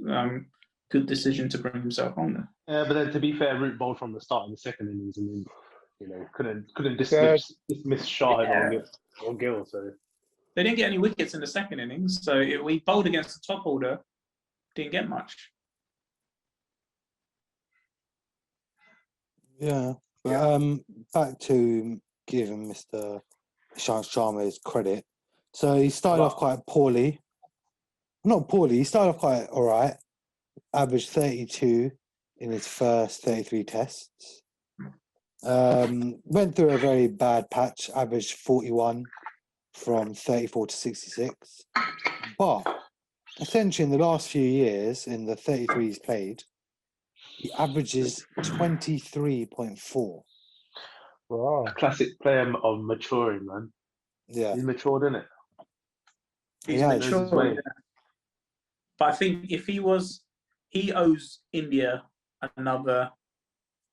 D: good decision to bring himself on there.
C: Yeah, but then to be fair, Root bowled from the start in the second innings, and then couldn't dismiss Shahid or Gill. So
D: they didn't get any wickets in the second innings. So we bowled against the top order, didn't get much.
A: Yeah, but back to giving Mr. Ishant Sharma his credit. So he started off quite poorly. Not poorly, he started off quite all right. Averaged 32 in his first 33 tests. Went through a very bad patch, averaged 41 from 34 to 66. But essentially in the last few years, in the 33 he's played, he averages 23.4.
B: Wow.
C: a classic player of maturing, man.
A: Yeah.
C: He's matured, isn't it?
D: He's
A: Yeah,
D: mature, yeah. But I think if he owes India another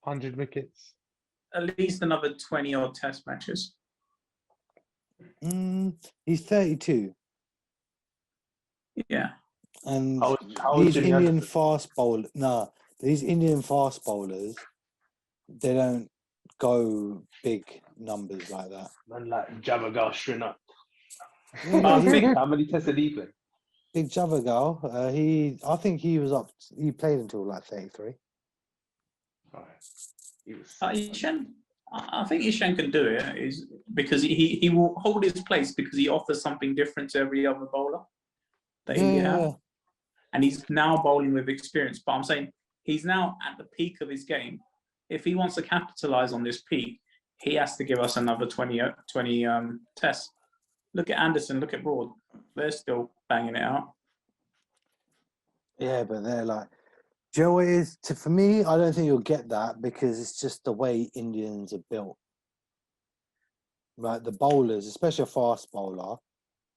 B: 100 wickets.
D: at least another 20 odd test matches.
A: He's 32.
D: Yeah.
A: And
C: How
A: these
C: Jimmy
A: Indian
C: Anderson?
A: fast bowlers, these Indian fast bowlers, they don't go big numbers like that.
C: Man, like Javagal Srinath.
A: Yeah,
C: How many tests did he play?
A: Big Javagal, I think he played until like 33.
D: Ishan, I think Ishan can do it is because he will hold his place because he offers something different to every other bowler that India have. And he's now bowling with experience. But I'm saying he's now at the peak of his game. If he wants to capitalize on this peak, he has to give us another 20 tests. Look at Anderson, look at Broad. They're still banging it out.
A: Yeah, but they're like, do you know what it is? For me, I don't think you'll get that because it's just the way Indians are built. Like the bowlers, especially a fast bowler,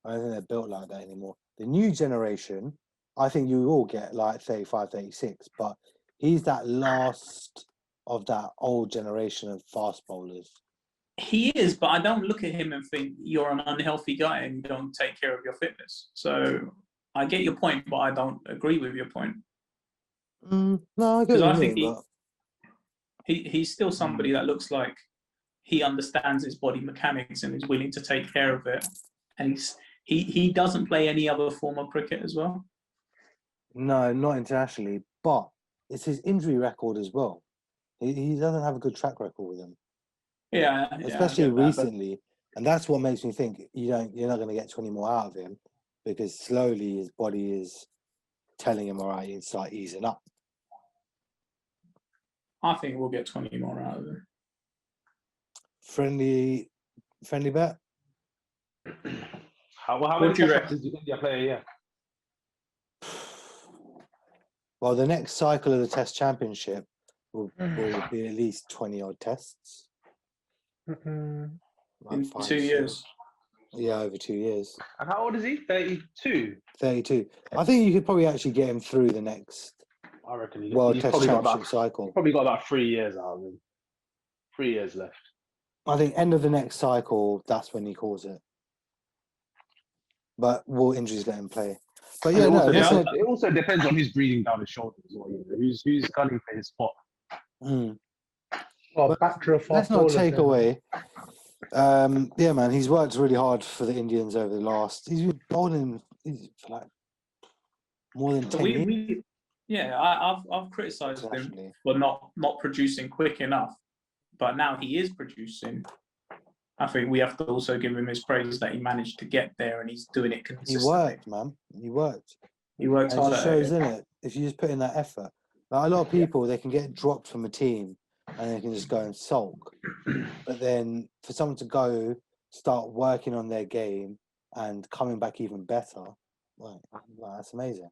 A: I don't think they're built like that anymore. The new generation, I think you will get like 35, 36, but he's that last of that old generation of fast bowlers.
D: He is, but I don't look at him and think you're an unhealthy guy and you don't take care of your fitness. So I get your point, but I don't agree with your point.
A: No, I get
D: Because
A: what
D: I
A: you
D: think
A: mean, but
D: he's still somebody that looks like he understands his body mechanics and is willing to take care of it. And he doesn't play any other form of cricket as well.
A: no, not internationally. But it's his injury record as well. He doesn't have a good track record with him,
D: Yeah,
A: especially
D: I get that, but-
A: recently. And that's what makes me think you're not going to get 20 more out of him, because slowly his body is telling him, all right, you need to start easing up.
D: I think we'll get 20 more out of him.
A: Friendly bet.
C: How
D: What
C: many
D: do you
C: test
D: reckon?
C: matches do India play a year?
A: Well, the next cycle of the Test Championship will be at least 20 odd tests.
B: Mm-mm.
A: Like
D: In
A: 5,
D: 2 years.
A: 6. Yeah, over 2 years.
C: And how old is he? 32.
A: 32. I think you could probably actually get him through the next
C: I reckon he's
A: World Test
C: probably got
A: Championship
C: about
A: cycle.
C: probably got about 3 years out of him. 3 years left.
A: I think end of the next cycle, that's when he calls it. But will injuries let him play? But yeah,
C: And
A: no,
C: it also depends on who's breathing down his shoulder as well. You know, who's gunning for his spot.
B: Well,
A: But
B: back to a fast
A: let's not
B: bowler
A: take
B: then.
A: away. Yeah, man, he's worked really hard for the Indians over the last. He's been bowling for like more than 10 years.
D: I've criticised him
A: Internationally.
D: for not producing quick enough, but now he is producing. I think we have to also give him his praise that he managed to get there and he's doing it
A: He
D: consistently.
A: worked, man. He worked.
D: He worked
A: And it
D: hard
A: just
D: at
A: shows,
D: it.
A: in it, if you just put in that effort. Like a lot of people, they can get dropped from a team and they can just go and sulk. But then for someone to go start working on their game and coming back even better, like that's amazing.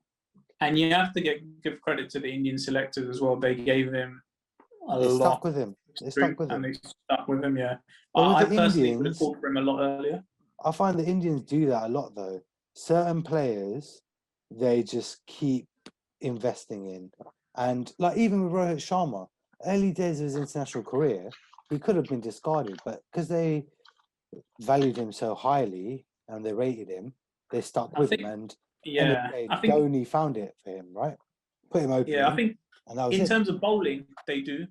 D: And you have to give credit to the Indian selectors as well. They gave him a
A: They
D: lot.
A: stuck with him. They stuck with
D: and
A: him.
D: they stuck with him, yeah.
A: But with
D: I
A: the
D: personally would have
A: Indians,
D: called for him a lot earlier.
A: I find the Indians do that a lot though. Certain players, they just keep investing in. And like even with Rohit Sharma, early days of his international career, he could have been discarded, but because they valued him so highly and they rated him, they stuck with him. And
D: I think
A: Dhoni found it for him, right? Put him open.
D: I think
A: and that was
D: in
A: it.
D: terms of bowling, they do.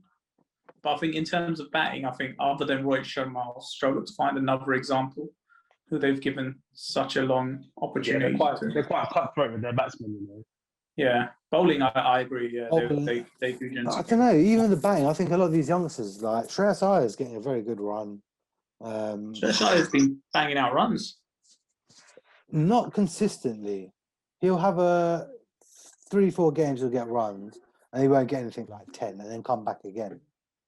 D: But I think in terms of batting, I think other than Rohit Sharma, I'll struggle to find another example who they've given such a long
C: Yeah,
D: opportunity
C: they're quite cutthroat with their batsmen, you know.
D: Yeah, bowling, I agree. Yeah, they do.
A: I don't know. Even the batting, I think a lot of these youngsters, like Shreyas Iyer, is getting a very good run.
D: Shreyas Iyer's been banging out runs.
A: Not consistently. He'll have 3-4 games. He'll get runs, and he won't get anything like 10, and then come back again.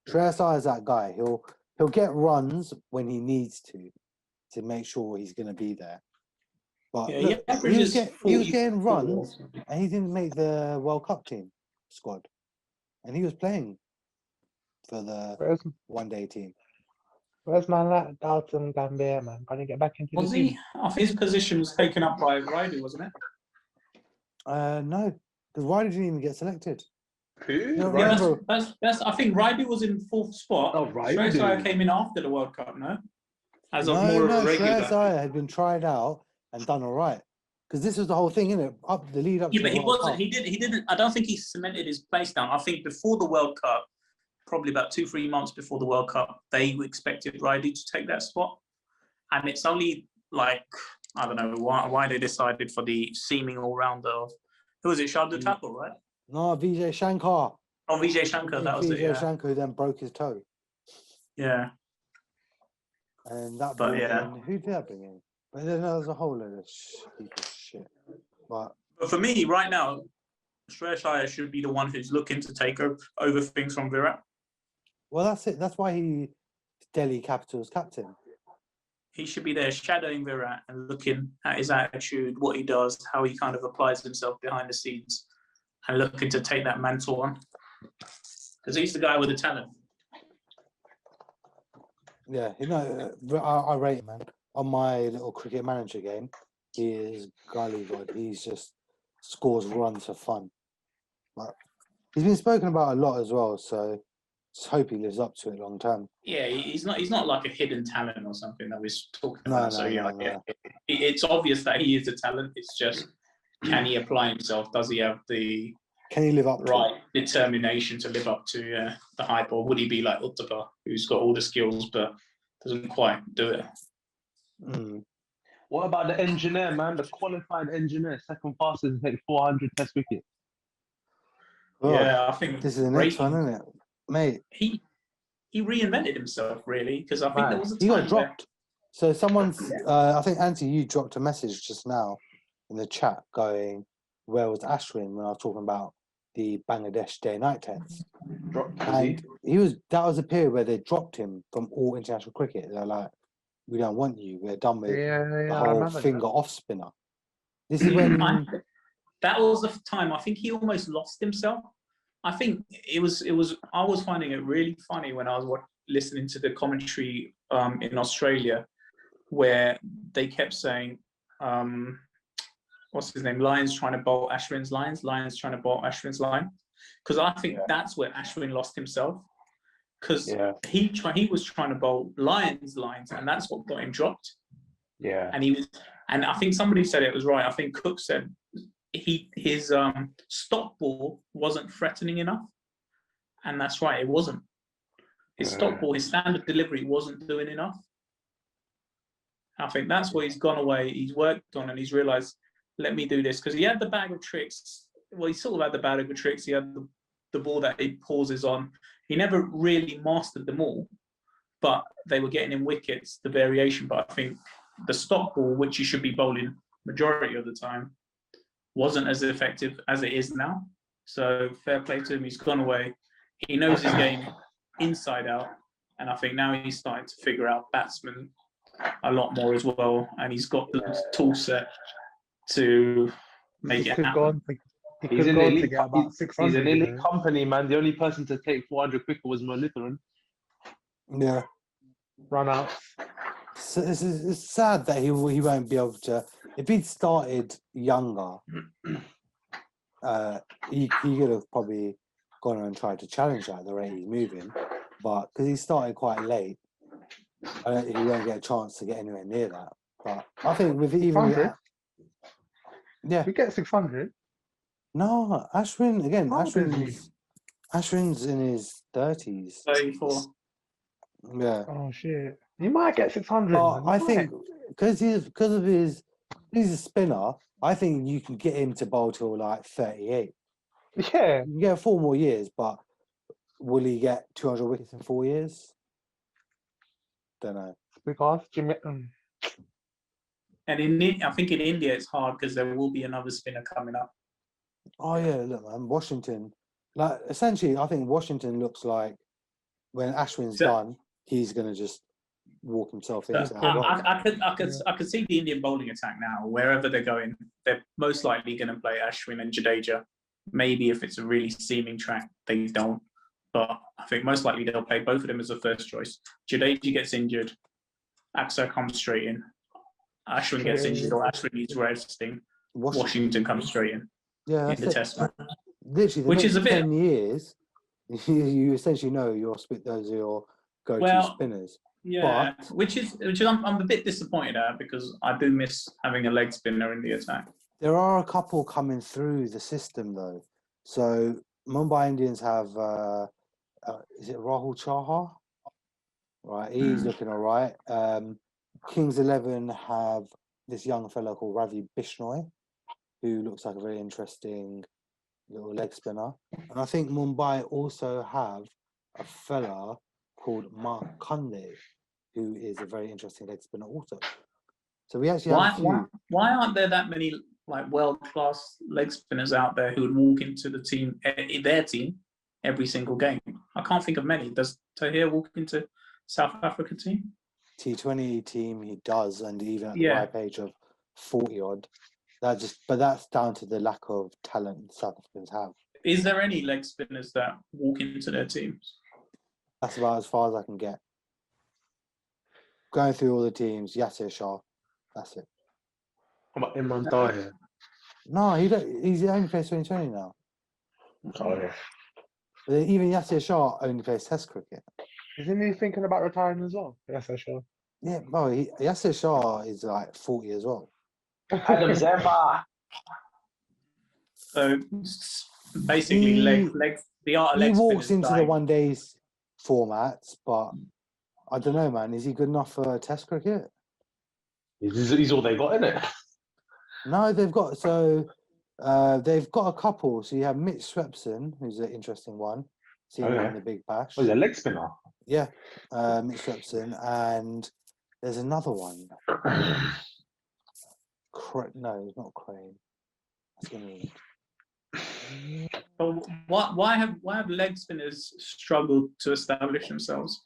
A: Shreyas Iyer is that guy. He'll get runs when he needs to make sure he's going to be there. But
D: Yeah,
A: look, he was getting runs, and he didn't make the World Cup team squad, and he was playing for the one-day team.
B: Where's man like Dalton Gambia, man? Can he get back into
D: Was
B: the team?
D: he? His position was taken up by Raidu, wasn't it?
A: No, because Ryder didn't even get selected.
C: Who?
A: No,
D: Yeah, that's. I think Raidu was in 4th spot.
C: Oh, right.
D: Shreyas Iyer came in after the World Cup, no? As of
A: No,
D: more of a regular.
A: Shreyas Iyer had been tried out and done all right. Because this was the whole thing, innit? The lead up.
D: Yeah,
A: to
D: but
A: the
D: he
A: World
D: wasn't.
A: Cup.
D: He didn't. I don't think he cemented his place down. I think before the World Cup, probably about 2-3 months before the World Cup, they expected Raidu to take that spot, and it's only like I don't know why they decided for the seeming all rounder of who was it? Shardul Thakur, right?
A: No, Vijay Shankar.
D: Oh, Vijay Shankar. That was it.
A: Vijay
D: Yeah.
A: Shankar, who then broke his toe.
D: Yeah.
A: And that
D: But
A: brought
D: yeah.
A: in, who did that bring in? But then there was a whole lot of shit. But
D: for me, right now, Shreyas Iyer should be the one who's looking to take over things from Virat.
A: well, that's it. That's why he's Delhi Capitals captain.
D: He should be there shadowing Virat and looking at his attitude, what he does, how he kind of applies himself behind the scenes, and looking to take that mantle on. Because he's the guy with the talent.
A: Yeah, I rate him, man. On my little cricket manager game, he is gully good. He's just scores runs for fun. But he's been spoken about a lot as well, so just hope he lives up to it long term.
D: Yeah, he's not like a hidden talent or something that we're talking about.
A: No.
D: It's obvious that he is a talent. It's just, can he apply himself? Does he have the
A: Can he live up to it?
D: right determination to live up to the hype, or would he be like Uttapa, who's got all the skills but doesn't quite do it?
A: Mm.
C: What about the engineer, man? The qualified engineer, second fastest to take 400 test wickets.
A: Oh,
D: Yeah, I think
A: this is the next one, isn't it, mate?
D: He reinvented himself really, because I think there was a
A: He
D: time
A: got dropped. So someone's, I think Auntie, you dropped a message just now in the chat going, "Where was Ashwin?" when I was talking about the Bangladesh day-night test. And that was a period where they dropped him from all international cricket. They're like, "We don't want you. We're done with the
B: I
A: whole
B: remember
A: finger
B: that.
A: off spinner." This is when
D: that was the time I think he almost lost himself. I think it was. I was finding it really funny when I was listening to the commentary in Australia, where they kept saying, "What's his name? Lyons trying to bowl Ashwin's lines. Lyons trying to bowl Ashwin's line." Because I think that's where Ashwin lost himself. Because he was trying to bowl Lyons lines, and that's what got him dropped.
C: Yeah.
D: And I think somebody said it was right. I think Cook said his stop ball wasn't threatening enough, and that's right, it wasn't. His stop ball, his standard delivery wasn't doing enough. I think that's where he's gone away. He's worked on and he's realised, let me do this, because he had the bag of tricks. Well, he sort of had the bag of tricks. He had the ball that he pauses on. He never really mastered them all, but they were getting him wickets, the variation. But I think the stop ball, which he should be bowling majority of the time, wasn't as effective as it is now. So fair play to him. He's gone away. He knows his game inside out. And I think now he's starting to figure out batsmen a lot more as well. And he's got the tool set to make it happen.
C: He's an elite company, man. The only person to take 400 quicker was Muralitharan.
A: Yeah.
B: Run out.
A: So it's sad that he won't be able to. If he'd started younger, he could have probably gone and tried to challenge at the rate he's moving. But because he started quite late, I don't think he won't get a chance to get anywhere near that. But I think with even
B: 600?
A: Yeah,
B: we get 600.
A: No, Ashwin again.
B: How old is
A: Ashwin's in his 30s.
D: 34.
A: Yeah.
B: Oh shit! You might get 600.
A: I think because of his he's a spinner. I think you can get him to bowl till like 38.
B: Yeah.
A: You can get 4 more years, but will he get 200 wickets in 4 years? Don't know.
B: Because Jimmy.
D: And I think in India it's hard because there will be another spinner coming up.
A: Oh yeah, look, man, Washington. Like essentially, I think Washington looks like when Ashwin's done, he's gonna just walk himself into that.
D: I could see the Indian bowling attack now. Wherever they're going, they're most likely going to play Ashwin and Jadeja. Maybe if it's a really seaming track, they don't. But I think most likely they'll play both of them as a first choice. Jadeja gets injured, Axar comes straight in. Ashwin gets injured or Ashwin needs resting. Washington comes straight in.
A: Yeah,
D: in the test match.
A: Literally, which is a bit 10 years. You essentially know those are your go-to spinners.
D: Yeah, which I'm a bit disappointed at because I do miss having a leg spinner in the attack.
A: There are a couple coming through the system though. So Mumbai Indians have is it Rahul Chahar? Right, he's looking all right. Kings 11 have this young fellow called Ravi Bishnoi, who looks like a very interesting little leg spinner. And I think Mumbai also have a fella called Mark Kunde, who is a very interesting leg spinner also. So we actually have a few.
D: Why aren't there that many like world-class leg spinners out there who would walk into the team, their team, every single game? I can't think of many. Does Tahir walk into South Africa team?
A: T20 team, he does, and even at the ripe age of 40 odd. But that's down to the lack of talent South Africans have.
D: Is there any leg spinners that walk into their teams?
A: That's about as far as I can get. Going through all the teams, Yasir Shah, that's it.
C: What about Imran Tahir?
A: No, he's only plays 2020 now.
C: Oh, yeah.
A: But even Yasir Shah only plays Test cricket.
B: Isn't he thinking about retiring as well? Yasir Shah.
A: Yeah, well, Yasir Shah is like 40 as well.
C: Adam Zemba.
D: So basically legs. The art of
A: He
D: leg spin
A: walks
D: is
A: into the
D: dying.
A: one days formats, but I don't know, man. Is he good enough for Test cricket?
C: He's all they got in it.
A: No, they've got they've got a couple. So you have Mitch Swepson, who's an interesting one. Seen him in the Big Bash.
C: Oh, he's a leg spinner.
A: Yeah, Mitch Swepson, and there's another one. No, it's not Crane. That's England.
D: But why have leg spinners struggled to establish themselves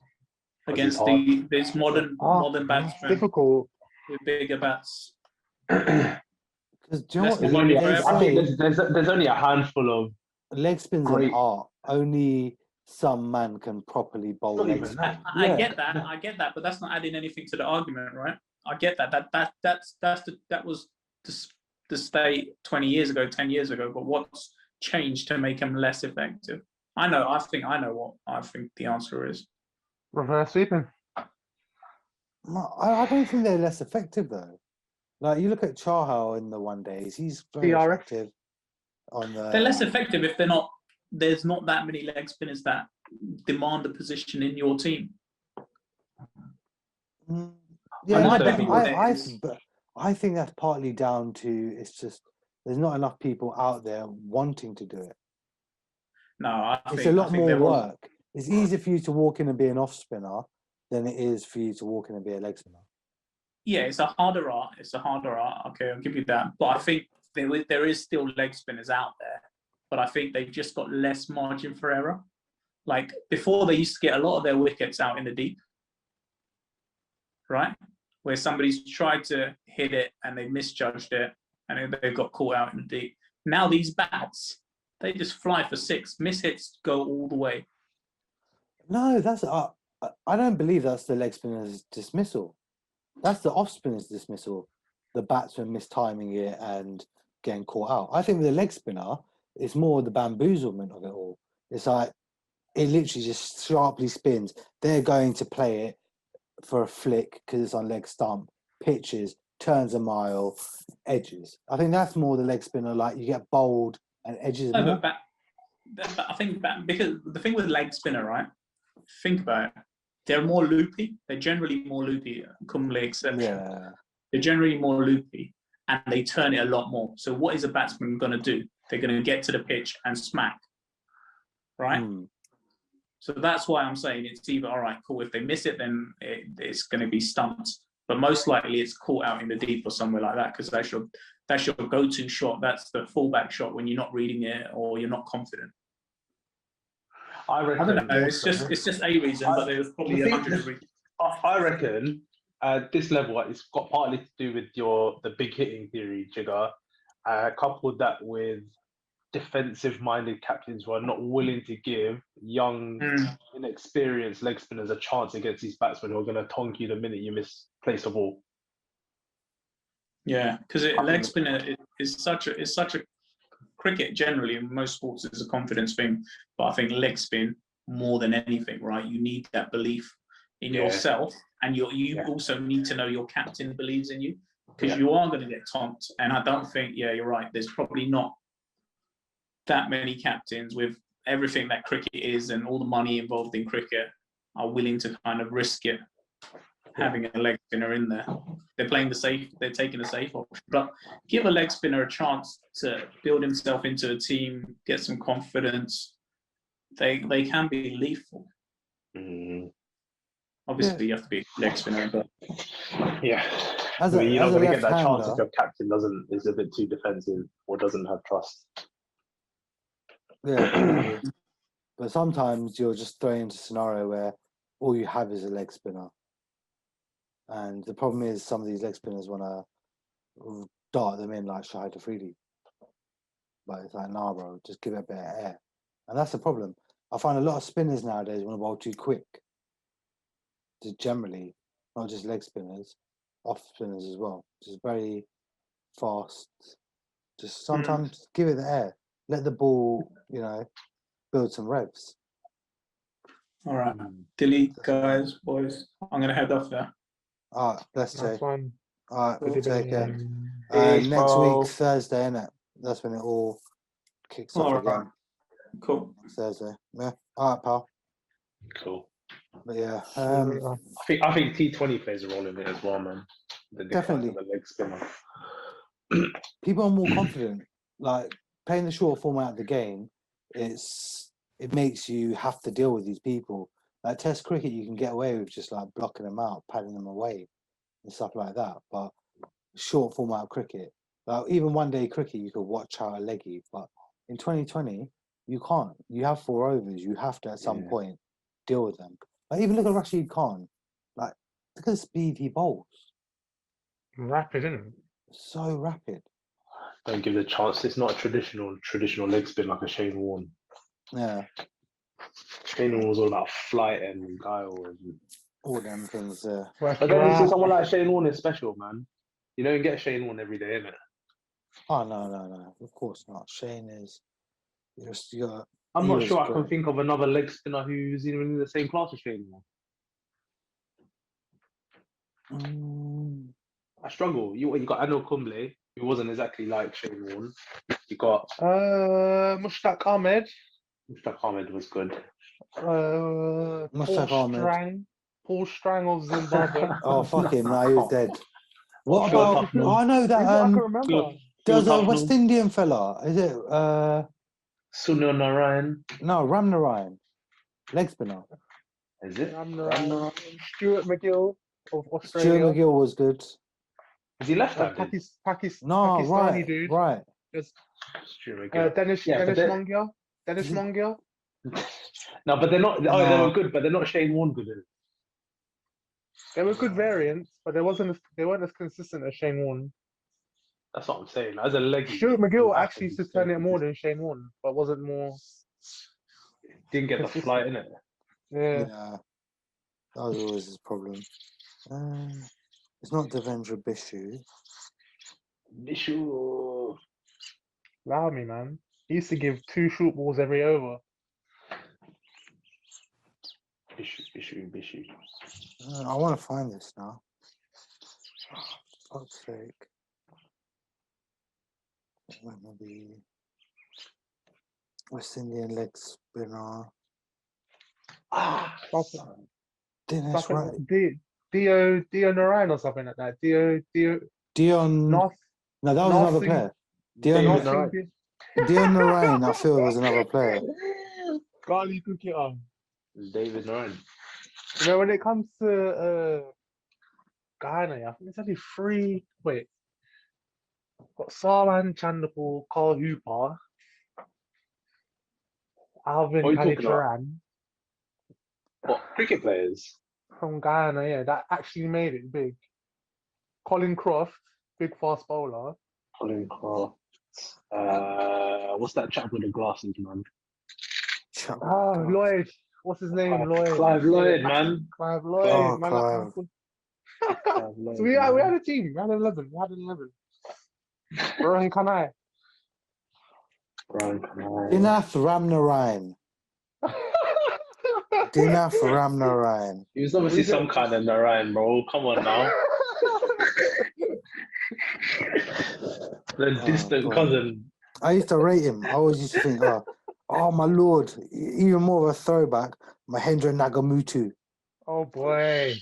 D: against these modern batsmen
B: Difficult.
D: with bigger bats?
A: Because do you know
D: Less
A: what
D: money
A: they
D: for
C: I
A: say?
C: think there's only a handful of
A: Leg spins
C: great-
A: an art. Only some man can properly bowl
C: Not
A: leg
C: even
A: spin.
C: that.
D: I get that, but that's not adding anything to the argument, right? I get that. That was the state 20 years ago, 10 years ago. But what's changed to make them less effective? I know what I think the answer is.
B: Reverse sweeping.
A: No, I don't think they're less effective though. Like you look at Chahal in the one days, he's very
B: DRS.
A: effective on the.
D: They're less effective if there's not that many leg spinners that demand a position in your team.
A: Yeah,
D: might
A: but
D: be what it is.
A: I think that's partly down to it's just there's not enough people out there wanting to do it.
D: No,
A: It's a lot more work. It's easier for you to walk in and be an off spinner than it is for you to walk in and be a leg spinner.
D: Yeah, it's a harder art. Okay, I'll give you that. But I think there is still leg spinners out there, but I think they've just got less margin for error. Like before, they used to get a lot of their wickets out in the deep, right? Where somebody's tried to hit it and they misjudged it and they got caught out in the deep. Now these bats, they just fly for six. Mishits go all the way.
A: No, that's I don't believe that's the leg spinner's dismissal. That's the off spinner's dismissal. The batsman mistiming it and getting caught out. I think with the leg spinner, it's more the bamboozlement of it all. It's like it literally just sharply spins. They're going to play it for a flick because it's on leg stump, pitches, turns a mile, edges. I think that's more the leg spinner. Like you get bowled and edges.
D: No, but I think because the thing with leg spinner, right? Think about it. They're more loopy. They're generally more loopy, Kumble exception.
A: Yeah.
D: They're generally more loopy and they turn it a lot more. So what is a batsman going to do? They're going to get to the pitch and smack, right? So that's why I'm saying it's either, all right, cool. If they miss it, then it's going to be stumped. But most likely it's caught out in the deep or somewhere like that because that's your go-to shot. That's the fallback shot when you're not reading it or you're not confident. I don't know. It's just a reason, but there's probably 100 reasons.
C: I reckon at this level, it's got partly to do with the big hitting theory, Jigger, coupled that with defensive-minded captains who are not willing to give young, inexperienced leg spinners a chance against these batsmen who are going to tonk you the minute you misplace the ball.
D: Yeah, because leg spinner is such a cricket generally in most sports is a confidence thing, but I think leg spin more than anything, right? You need that belief in yourself, and you also need to know your captain believes in you because you are going to get tonked. And I don't think, you're right. There's probably not that many captains with everything that cricket is and all the money involved in cricket are willing to kind of risk it. Having a leg spinner in there, they're playing the safe. They're taking a safe option, but give a leg spinner a chance to build himself into a team, get some confidence. They can be lethal. Obviously, you have to be a leg spinner, but
C: you're not going to get that chance if your captain is a bit too defensive or doesn't have trust.
A: Yeah, but sometimes you're just thrown into a scenario where all you have is a leg spinner. And the problem is some of these leg spinners want to dart them in like Shahid Afridi. But it's like, nah, bro, just give it a bit of air. And that's the problem. I find a lot of spinners nowadays want to bowl too quick. Just generally, not just leg spinners, off spinners as well. Just very fast. Just sometimes give it the air. Let the ball, build some revs.
D: All right. Delete, guys, boys. I'm going to head off there.
A: All right, bless you.
B: One.
A: All right, we'll take care.
C: Peace,
A: Next
C: bro.
A: week, Thursday, innit? That's when it all kicks off
D: Alright.
A: again
D: Cool.
A: Thursday. Yeah. All right, pal.
C: Cool.
A: But yeah,
C: I think T20 plays a role in it as well, man. The decline of
A: Definitely.
C: the leg spinner.
A: people are more confident. Like playing the short format of the game, it makes you have to deal with these people. Like Test cricket, you can get away with just like blocking them out, padding them away, and stuff like that. But short format cricket, like even one day cricket, you could watch out a leggy. But in 2020, you can't. You have 4 overs. You have to at some point deal with them. Like even look at Rashid Khan. Like look at the speed he bowls.
B: Rapid, isn't it?
A: So rapid.
C: Don't give it a chance. It's not a traditional leg spin like a Shane Warne.
A: Yeah.
C: Shane Warne was all about flight and guile. And...
A: all them things.
C: But then you see someone like Shane Warne is special, man. You don't get Shane Warne every day, innit?
A: Oh no, of course not. Shane is just
C: I'm
A: he
C: not
A: was
C: sure I
A: great.
C: can think of another leg spinner who's even in the same class as Shane Warne. I struggle. You got Anil Kumble, who wasn't exactly like Shane Warne. You got
B: Mushtaq Ahmed.
C: Mustaq Ahmed was good.
A: Mushtaq Ahmed.
B: Paul Strang of Zimbabwe.
A: Oh fuck him! Now he was dead. What
C: Phil
A: about?
C: Tufnell.
A: Oh, I know
B: Who's what I
A: that.
B: can remember.
A: There's
C: Phil
A: a West
C: Tufnell.
A: Indian fella. Is it?
C: Sunil Narayan.
A: No, Ramnarayan, leg spinner.
C: Is it?
B: Ramnarayan. Stuart McGill of
A: Stuart
B: Australia.
A: McGill was good.
C: Is he left-handed?
A: No,
B: Pakistani
A: right,
B: dude.
A: right.
B: There's
C: Stuart McGill.
B: Dennis
C: but they're-
B: Mongia. Dennis Mongia.
C: No, but they're not. Oh, they
A: No.
C: were good, but they're not Shane Warne good.
B: They were good variants, but they weren't as consistent as Shane Warne.
C: That's what I'm saying. As a leg,
B: Stuart McGill actually used to turn it more than Shane Warne, but wasn't more.
C: Didn't get the
B: consistent.
C: flight in it.
B: Yeah.
A: That was always his problem. It's not Devendra Bishu.
C: Bishu.
B: Allow me, man. He used to give 2 short balls every over.
C: Bishu.
A: I want to find this now. Oh, fuck's sake. Maybe West Indian leg spinner. Dinesh,
B: Stuff
A: right?
B: like Dio Narayan or something like that.
A: Dion.
B: North.
A: No, that was
B: North
A: another
B: Sing-
A: player.
C: David
A: Dion,
C: Narayan.
A: Dion Narayan, I feel was another player.
B: Gali Kukita.
C: David Narayan.
B: You know, when it comes to Ghana, I think there's only 3. Wait. Got Sarwan Chandapur, Carl Hooper, Alvin
C: What are you talking about?
B: Kalicharan
C: What, cricket players?
B: from Guyana, yeah, that actually made it big. Colin Croft, big fast bowler.
C: Colin Croft. What's that chap with the glasses, man?
B: Oh, Lloyd. What's his name? Lloyd.
C: Clive Lloyd, man.
B: Clive Lloyd.
A: Oh,
B: man,
A: Clive.
C: Clive Lloyd,
B: So we had
C: man.
B: a team. We had 11. Rohan Kanai.
C: Brian Kanai.
A: Dinath Ramnarayan. Dinath Ramnarayan.
C: He was obviously some kind of Narayan, bro. Come on now. The distant
A: God.
C: cousin.
A: I used to rate him. I always used to think, oh my lord, even more of a throwback, Mahendra Nagamutu.
B: Oh boy.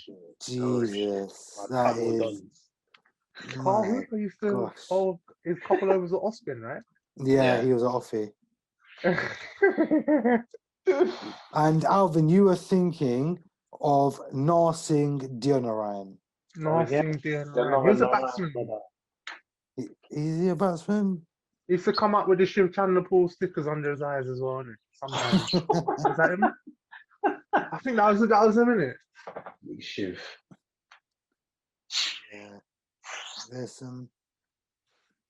A: Jesus, that
C: Travel
A: is.
C: done.
B: Carl
A: My
B: Hooper used to
A: gosh.
B: bowl his couple overs of Austin, right?
A: Yeah, he was an offie. And Alvin, you were thinking of Narsingh Dionarayan.
B: Nothing
C: yeah.
B: there. He was a batsman.
A: Is he a batsman?
B: He used to come up with the Shiv Chandler stickers under his eyes as well, innit? Sometimes. Was that him? I think that was him, innit?
C: Big Shiv.
A: Yeah. There's some.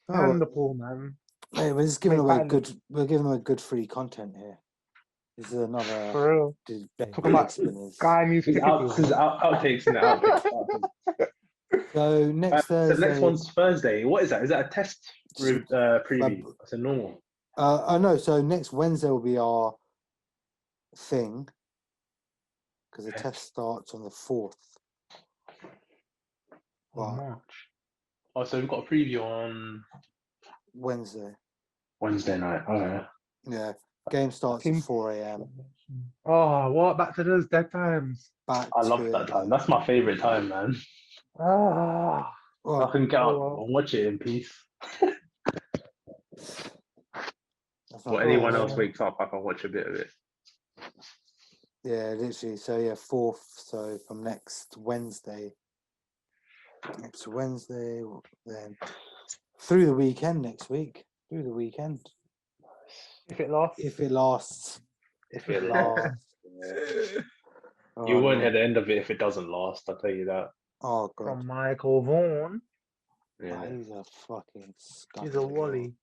A: Oh,
B: Chandler, man.
A: hey, we're just giving
B: Make
A: away
B: pattern.
A: good. We're giving away good free content here. This is another.
B: For real. Talk about Guy news
C: His
B: cricketers.
C: outtakes in the outtakes.
A: So next
C: So
A: Thursday.
C: next one's Thursday. What is that? Is that a test preview? That's a normal.
A: I know. So next Wednesday will be our thing because the test starts on the 4th.
B: Oh, March.
C: Oh, so we've got a preview on
A: Wednesday.
C: Wednesday night. Oh yeah.
A: Yeah, game starts at
B: Team-
A: 4 a.m.
B: Oh, what? Back to those dead times.
A: Back
C: I
A: to
C: love
A: it
C: that time.
A: again.
C: That's my favorite time, man.
B: Ah.
A: Well,
C: I can get
B: Oh,
C: up
B: well.
C: and watch it in peace.
A: that's
C: Or
A: not
C: anyone
A: bad.
C: else wakes up, I can watch a bit of it.
A: Yeah, literally. So yeah, 4th. So from next Wednesday. Next Wednesday, then through the weekend next week. Through the weekend.
B: If it lasts.
A: If it lasts.
C: If it lasts.
A: Oh,
C: You won't
A: no.
C: hear the end of it if it doesn't last, I'll tell you that.
A: Oh god.
B: From Michael Vaughan.
C: Yeah.
A: He's a fucking scum.
B: He's a wally.